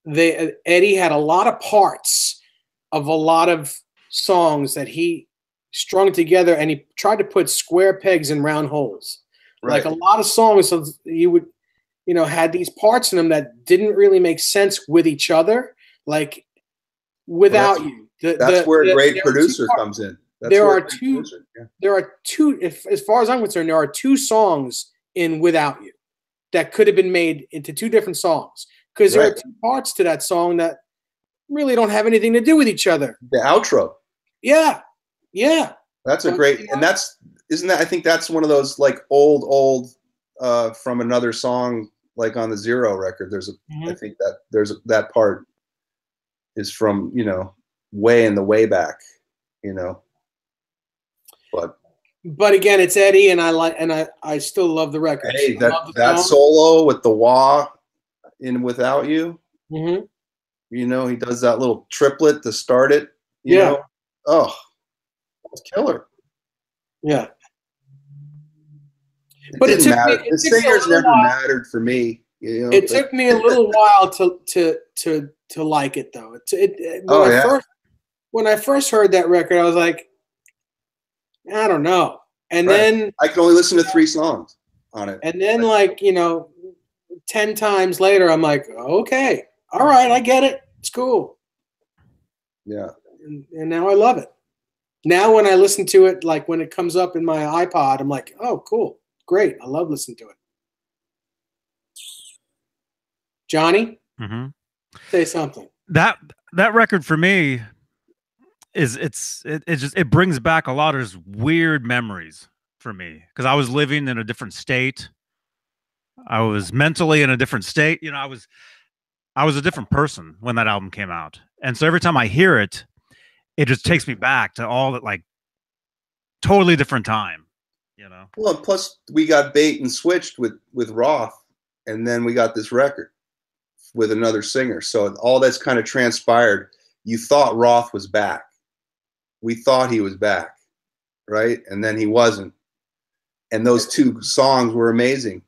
Eddie had a lot of parts of a lot of songs that he strung together, and he tried to put square pegs in round holes. Right. Like a lot of songs, you would, had these parts in them that didn't really make sense with each other. Like Without You. That's where a great producer comes in. There are two, as far as I'm concerned, there are 2 songs in Without You that could have been made into 2 different songs, because there are 2 parts to that song that really don't have anything to do with each other. The outro. Yeah. Yeah. That's a great, and I think that's one of those like old from another song, like on the Zero record. I think that that part is from, way in the way back, But again, it's Eddie, and I still love the record. Hey, that solo with the wah in Without You. Mm-hmm. He does that little triplet to start it. Oh, that's killer. Yeah. But it didn't matter. The singers never mattered for me. It took me a little while to like it, though. When I first heard that record, I was like, I don't know. And then I can only listen to 3 songs on it. And then 10 times later, I'm like, okay, all right, I get it. It's cool. Yeah. and now I love it. Now when I listen to it, like when it comes up in my iPod, I'm like, oh, cool, great. I love listening to it. Johnny, say something. That record for me is it brings back a lot of weird memories for me, because I was living in a different state. I was mentally in a different state. You know, I was a different person when that album came out. And so every time I hear it, it just takes me back to all that, like, totally different time, you know? Well, plus we got bait and switched with Roth, and then we got this record with another singer. So all that's kind of transpired. You thought Roth was back. We thought he was back, right? And then he wasn't. And those two songs were amazing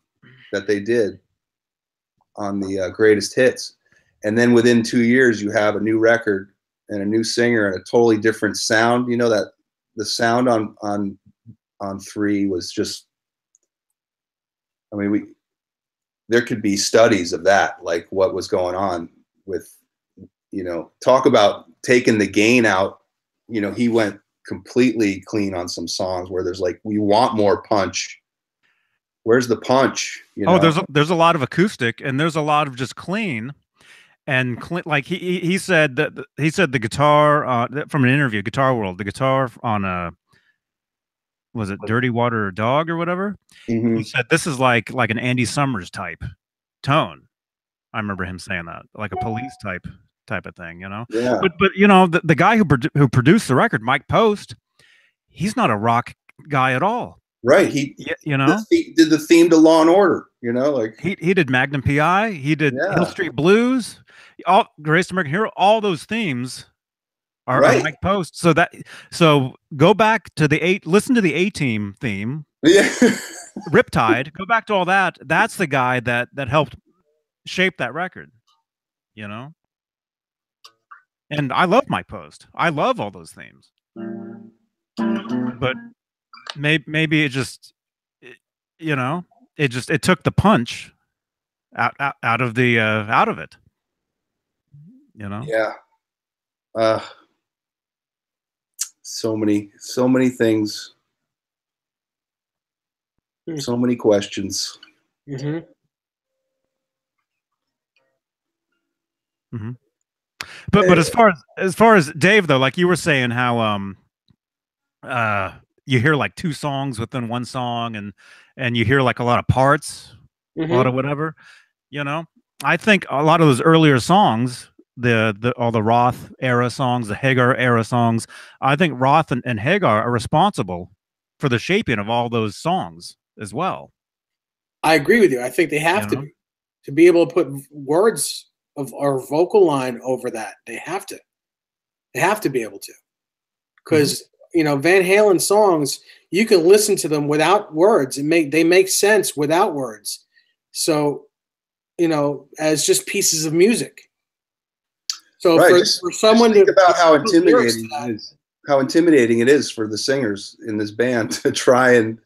that they did on the greatest hits. And then within 2 years, you have a new record and a new singer and a totally different sound. You know, that the sound on 3 was just, I mean, there could be studies of that, like what was going on with, you know, talk about taking the gain out. You know, he went completely clean on some songs where there's like, we want more punch. Where's the punch? You know? Oh, there's a lot of acoustic, and there's a lot of just clean. And like he said that the guitar from an interview, Guitar World, the guitar on was it Dirty Water Dog or whatever? Mm-hmm. He said this is like an Andy Summers type tone. I remember him saying that, like a Police type of thing, you know. Yeah. But you know, the guy who produced the record, Mike Post, he's not a rock guy at all. Right. He, you know, did the theme to Law and Order. You know, like he did Magnum PI. He did Hill Street Blues. All Greatest American Hero. All those themes are Mike Post. So go back to listen to the A-Team theme. Yeah. Riptide. Go back to all that. That's the guy that helped shape that record. You know. And I love Mike Post. I love all those themes. But maybe it just, you know, it took the punch out of it. You know. Yeah. So many things. So many questions. Mm-hmm. But as far as Dave though, like you were saying how you hear like 2 songs within one song, and you hear like a lot of parts, a lot of whatever, you know. I think a lot of those earlier songs, all the Roth era songs, the Hagar era songs, I think Roth and Hagar are responsible for the shaping of all those songs as well. I agree with you. I think they have to be able to put words of our vocal line over that. They have to be able to, because you know, Van Halen songs, you can listen to them without words and they make sense without words. So, you know, as just pieces of music. So for someone to think about how intimidating it is for the singers in this band to try and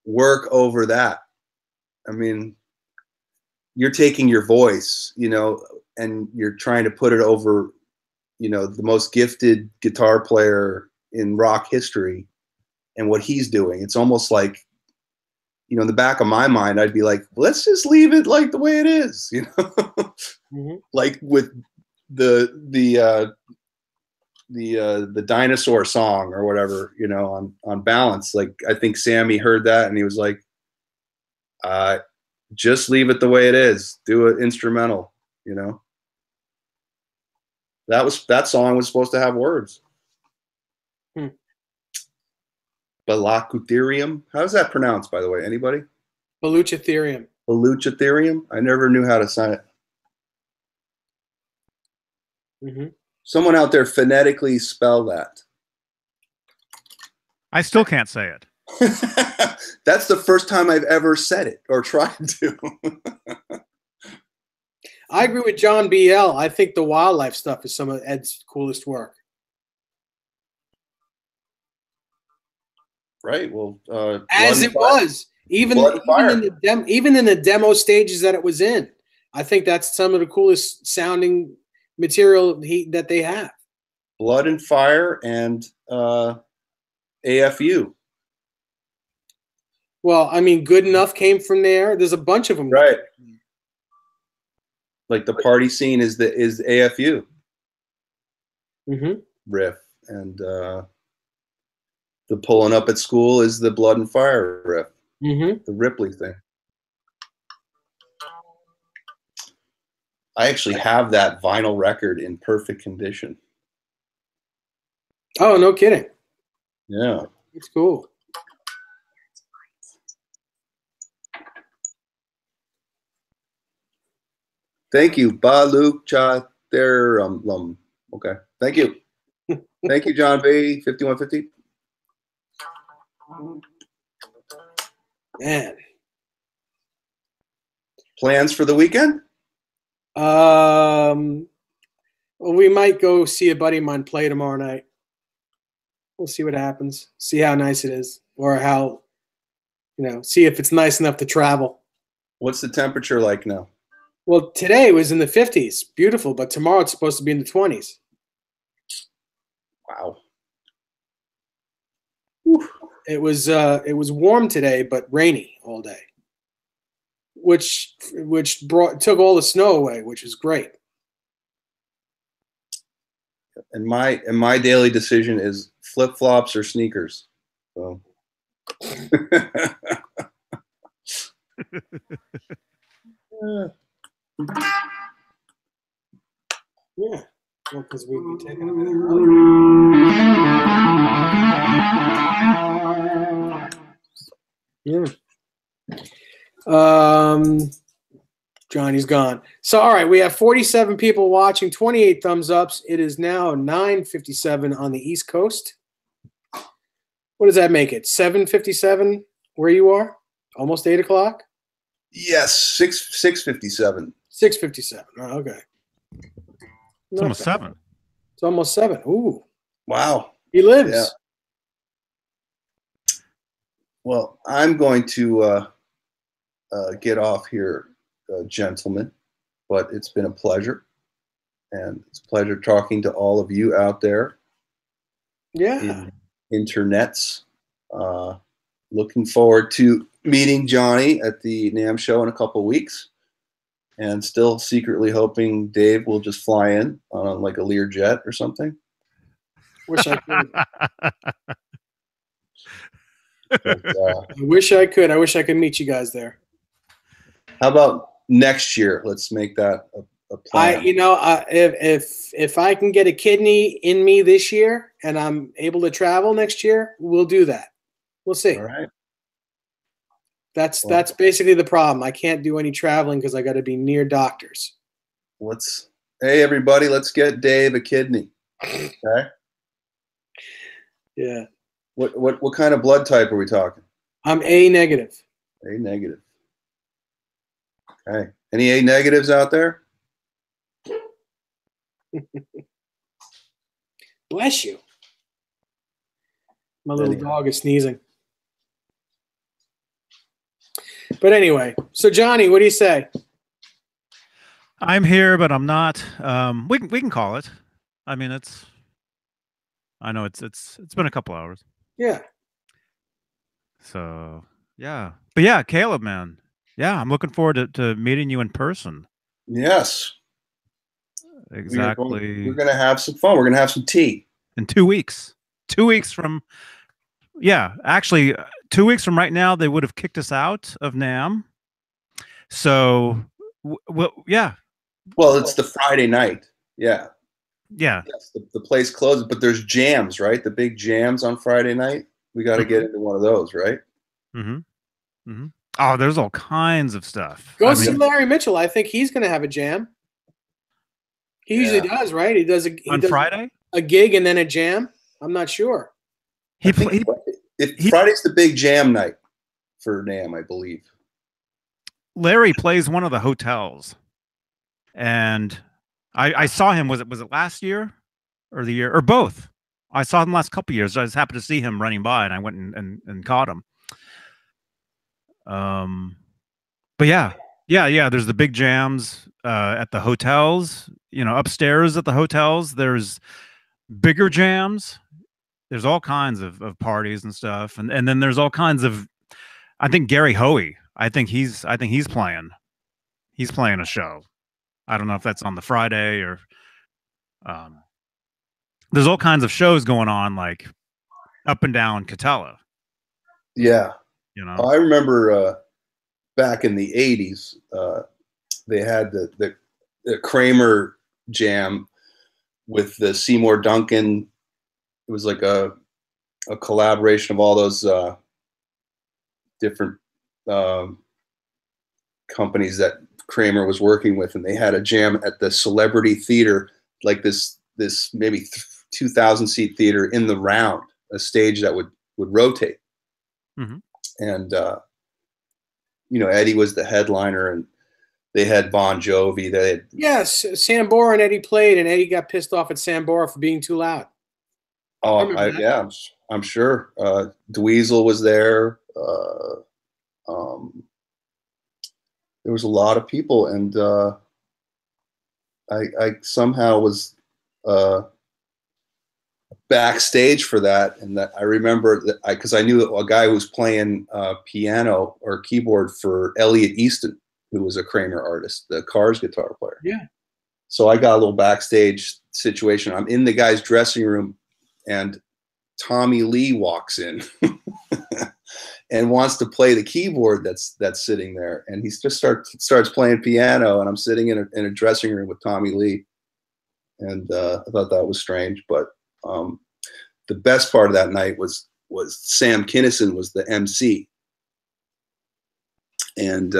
work over that. I mean, you're taking your voice, you know, and you're trying to put it over, you know, the most gifted guitar player in rock history and what he's doing. It's almost like, you know, in the back of my mind, I'd be like, let's just leave it like the way it is, you know. Like with the dinosaur song or whatever, you know, on Balance. Like, I think Sammy heard that and he was like, just leave it the way it is. Do an instrumental, you know. That song was supposed to have words. Balacutherium. How's that pronounced, by the way? Anybody? Baluchitherium. Baluchitherium? I never knew how to say it. Someone out there phonetically spell that. I still can't say it. That's the first time I've ever said it or tried to. I agree with John B.L. I think the wildlife stuff is some of Ed's coolest work. Right. Well, as it was, even in the demo stages that it was in, I think that's some of the coolest sounding material that they have. Blood and Fire and AFU. Well, I mean, Good Enough came from there. There's a bunch of them. Right. Like the Party Scene is AFU riff, and the Pulling Up at School is the Blood and Fire riff, the Ripley thing. I actually have that vinyl record in perfect condition. Oh, no kidding. Yeah. It's cool. Thank you, Baluk Cha there. Okay. Thank you. Thank you, John B. 5150. Man. Plans for the weekend? Well, we might go see a buddy of mine play tomorrow night. We'll see what happens. See how nice it is, or how, see if it's nice enough to travel. What's the temperature like now? Well, today it was in the 50s. Beautiful. But tomorrow it's supposed to be in the 20s. Wow. Whew. It was warm today, but rainy all day, which took all the snow away, which is great. And my daily decision is flip-flops or sneakers. So. Yeah, well, because we'd be taking a minute early. Yeah. Johnny's gone. So, all right, we have 47 people watching, 28 thumbs ups. It is now 9:57 on the East Coast. What does that make it? 7:57 where you are? Almost 8 o'clock? Yes, 6:57. 6:57. Oh, okay. It's almost 7. It's almost 7. Ooh. Wow. He lives. Yeah. Well, I'm going to get off here, gentlemen, but it's been a pleasure. And it's a pleasure talking to all of you out there. Yeah. Internets. Looking forward to meeting Johnny at the NAMM show in a couple weeks. And still secretly hoping Dave will just fly in on like a Learjet or something. Wish I could. But, I wish I could. I wish I could meet you guys there. how about next year? Let's make that a plan. If I can get a kidney in me this year and I'm able to travel next year, we'll do that. We'll see. All right. That's basically the problem. I can't do any traveling because I got to be near doctors. Hey everybody, let's get Dave a kidney. Okay. Yeah. What kind of blood type are we talking? I'm A negative. A negative. Okay. Any A negatives out there? Bless you. My little dog is sneezing. But anyway, so Johnny, what do you say? I'm here, but I'm not. We can call it. I mean, I know it's been a couple hours. Yeah. So yeah, but yeah, Caleb, man, yeah, I'm looking forward to meeting you in person. Yes. Exactly. We're gonna have some fun. We're gonna have some tea in 2 weeks. 2 weeks from, yeah, actually, 2 weeks from right now, they would have kicked us out of NAMM. So, yeah. Well, it's the Friday night. Yeah. Yeah. Yes, the place closes, but there's jams, right? The big jams on Friday night. We got to get into one of those, right? Mm-hmm. Mm-hmm. Oh, there's all kinds of stuff. Go see Larry Mitchell. I think he's going to have a jam. He usually does, right? He does on Friday a gig and then a jam. I'm not sure. Friday's the big jam night for NAMM, I believe. Larry plays one of the hotels, and I saw him. Was it last year or the year or both? I saw him the last couple of years. I just happened to see him running by, and I went and caught him. But yeah. There's the big jams at the hotels. You know, upstairs at the hotels, there's bigger jams. There's all kinds of parties and stuff, and then there's all kinds of. I think Gary Hoey. I think he's playing. He's playing a show. I don't know if that's on the Friday or. There's all kinds of shows going on, like up and down Catella. Yeah, You know. I remember back in the '80s, they had the Kramer jam with the Seymour Duncan. It was like a collaboration of all those different companies that Kramer was working with, and they had a jam at the Celebrity Theater, like this maybe 2,000 seat theater in the round, a stage that would rotate. Mhm. And Eddie was the headliner, and they had Bon Jovi. They had, Yes, Sambora and Eddie played, and Eddie got pissed off at Sambora for being too loud. yeah, I'm sure. Dweezil was there. There was a lot of people, and I somehow was backstage for that, and that I remember that because I knew a guy who was playing piano or keyboard for Elliot Easton, who was a Kramer artist, the Cars guitar player. Yeah. So I got a little backstage situation. I'm in the guy's dressing room, and Tommy Lee walks in and wants to play the keyboard that's sitting there, and he just starts playing piano, and I'm sitting in a dressing room with Tommy Lee, and I thought that was strange. But the best part of that night was Sam Kinison was the MC, and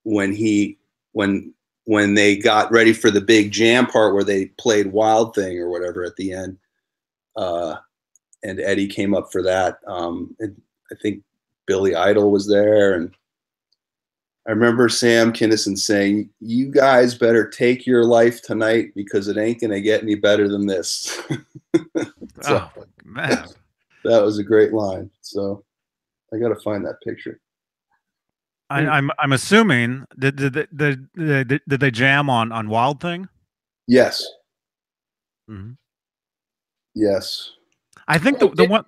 when they got ready for the big jam part where they played Wild Thing or whatever at the end, and Eddie came up for that. And I think Billy Idol was there, and I remember Sam Kinison saying, "You guys better take your life tonight because it ain't gonna get any better than this." So, Oh man, that was a great line. So I got to find that picture. I'm assuming did they jam on Wild Thing? Yes. Mm-hmm. Yes. I think the one.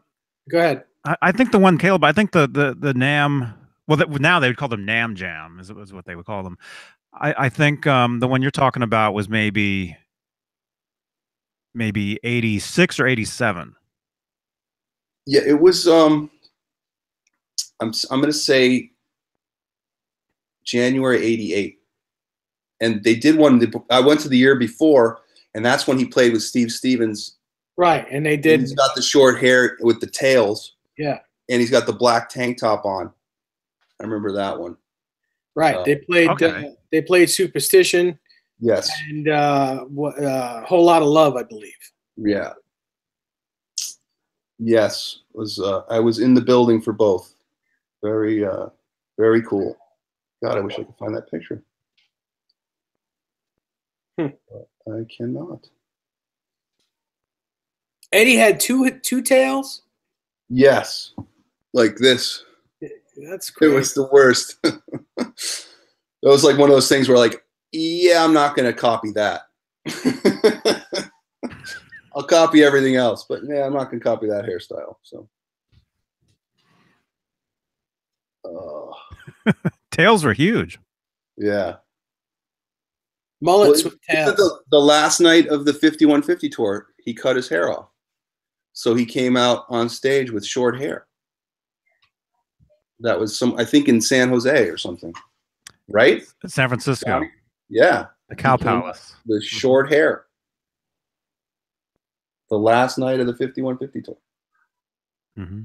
Go ahead. I think the one, Caleb. I think the NAMM. Well, now they would call them NAMM Jam. Is what they would call them. I think the one you're talking about was maybe 86 or 87. Yeah, it was. I'm going to say January '88, and they did one. I went to the year before, and that's when he played with Steve Stevens. Right, and they did. And he's got the short hair with the tails. Yeah, and he's got the black tank top on. I remember that one. Right, they played. Okay. They played Superstition. Yes. And Whole Lot of Love, I believe. Yeah. Yes, I was in the building for both. Very, very cool. God, I wish I could find that picture. But I cannot. Eddie had two tails. Yes, like this. That's great. It was the worst. It was like one of those things where, like, yeah, I'm not going to copy that. I'll copy everything else, but yeah, I'm not going to copy that hairstyle. So, Tails were huge. Yeah. Mullets with tails. The last night of the 5150 tour, he cut his hair off. So he came out on stage with short hair. That was I think in San Jose or something, right? San Francisco. Yeah. The Cow Palace. With short hair. The last night of the 5150 tour. Mm-hmm.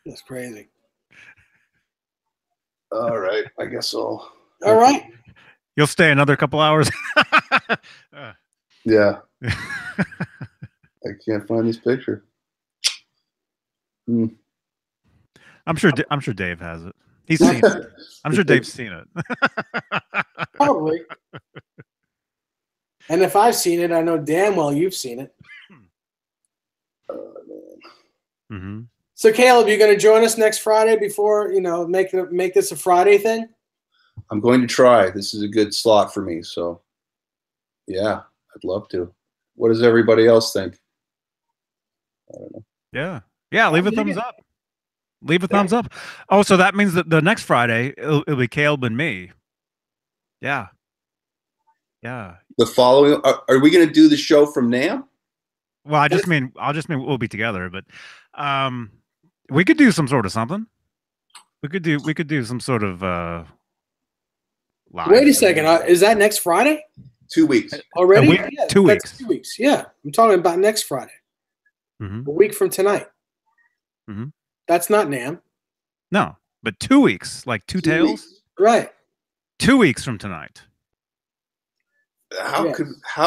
That's crazy. All right. I guess I'll. All right. You'll stay another couple hours. Yeah. I can't find this picture. I'm sure Dave has it. He's seen it. I'm sure Dave's seen it. Probably. And if I've seen it, I know damn well you've seen it. Mm-hmm. So Caleb, you going to join us next Friday before make this a Friday thing? I'm going to try. This is a good slot for me. So, yeah, I'd love to. What does everybody else think? I don't know. Yeah. Yeah. Leave a thumbs up. Leave a thumbs up. Oh, so that means that the next Friday it'll be Caleb and me. Yeah. Yeah. The following, are we going to do the show from NAMM? Well, I just mean we'll be together, but we could do some sort of something. We could do some sort of live. Wait a second. Is that next Friday? 2 weeks. Already? Week, Yeah, 2 weeks. That's 2 weeks. Yeah. I'm talking about next Friday. Mm-hmm. A week from tonight. Mm-hmm. That's not NAMM. No, but 2 weeks, like two tails. Weeks. Right. 2 weeks from tonight. How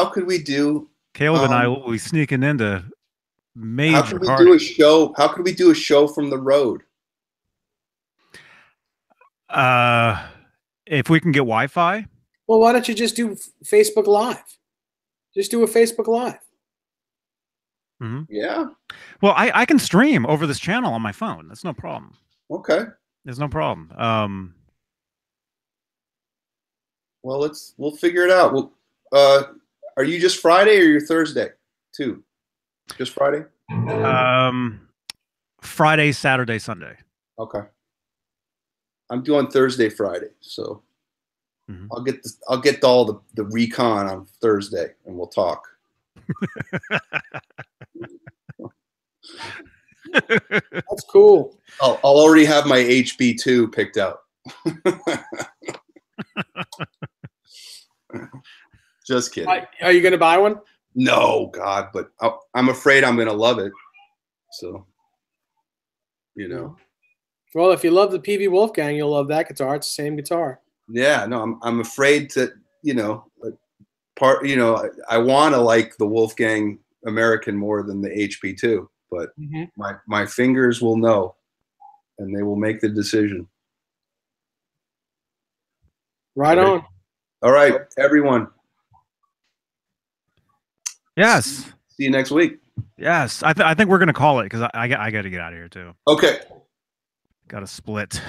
could we do? Caleb and I will be sneaking into major. How could we do a show? How could we do a show from the road? If we can get Wi-Fi. Well, why don't you just do Facebook Live? Just do a Facebook Live. Mm-hmm. Yeah. Well, I can stream over this channel on my phone. That's no problem. Okay. There's no problem. Well, we'll figure it out. Are you just Friday or you're Thursday too? Just Friday? Friday, Saturday, Sunday. Okay. I'm doing Thursday, Friday, so Mm-hmm. I'll get all the recon on Thursday, and we'll talk. That's cool. I'll already have my HB2 picked out. Just kidding. Are you going to buy one? No, God, but I'm afraid I'm going to love it. So, you know. Well, if you love the PV Wolfgang, you'll love that guitar. It's the same guitar. Yeah, no, I'm afraid that, you know, I want to like the Wolfgang American more than the HB2, but my fingers will know, and they will make the decision. Right on. All right, everyone. Yes. See you next week. Yes. I think we're gonna call it because I got to get out of here too. Okay. Got to split.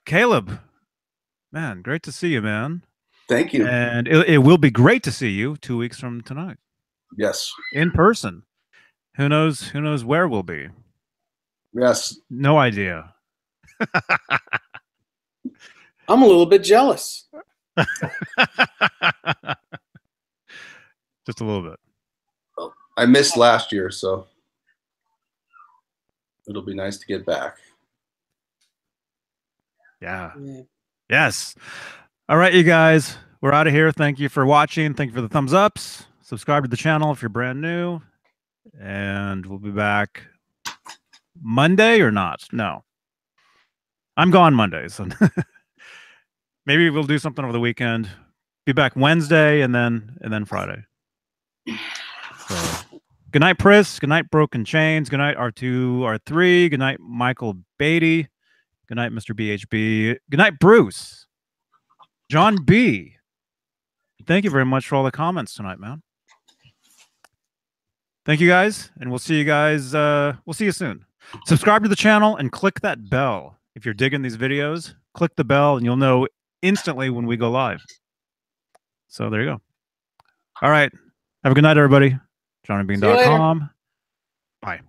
Caleb, man, great to see you, man. Thank you. And it will be great to see you 2 weeks from tonight. Yes. In person. Who knows where we'll be? Yes. No idea. I'm a little bit jealous. Just a little bit. I missed last year, so it'll be nice to get back. Yeah. Yes. All right, you guys. We're out of here. Thank you for watching. Thank you for the thumbs ups. Subscribe to the channel if you're brand new. And we'll be back Monday or not? No. I'm gone Mondays. Maybe we'll do something over the weekend. Be back Wednesday and then Friday. So good night, Pris. Good night, Broken Chains. Good night, R2, R3. Good night, Michael Beatty. Good night, Mr. BHB. Good night, Bruce. John B. Thank you very much for all the comments tonight, man. Thank you guys, and we'll see you guys. We'll see you soon. Subscribe to the channel and click that bell. If you're digging these videos, click the bell and you'll know instantly when we go live. So there you go. All right. Have a good night, everybody. JohnnyBeane.com. Bye.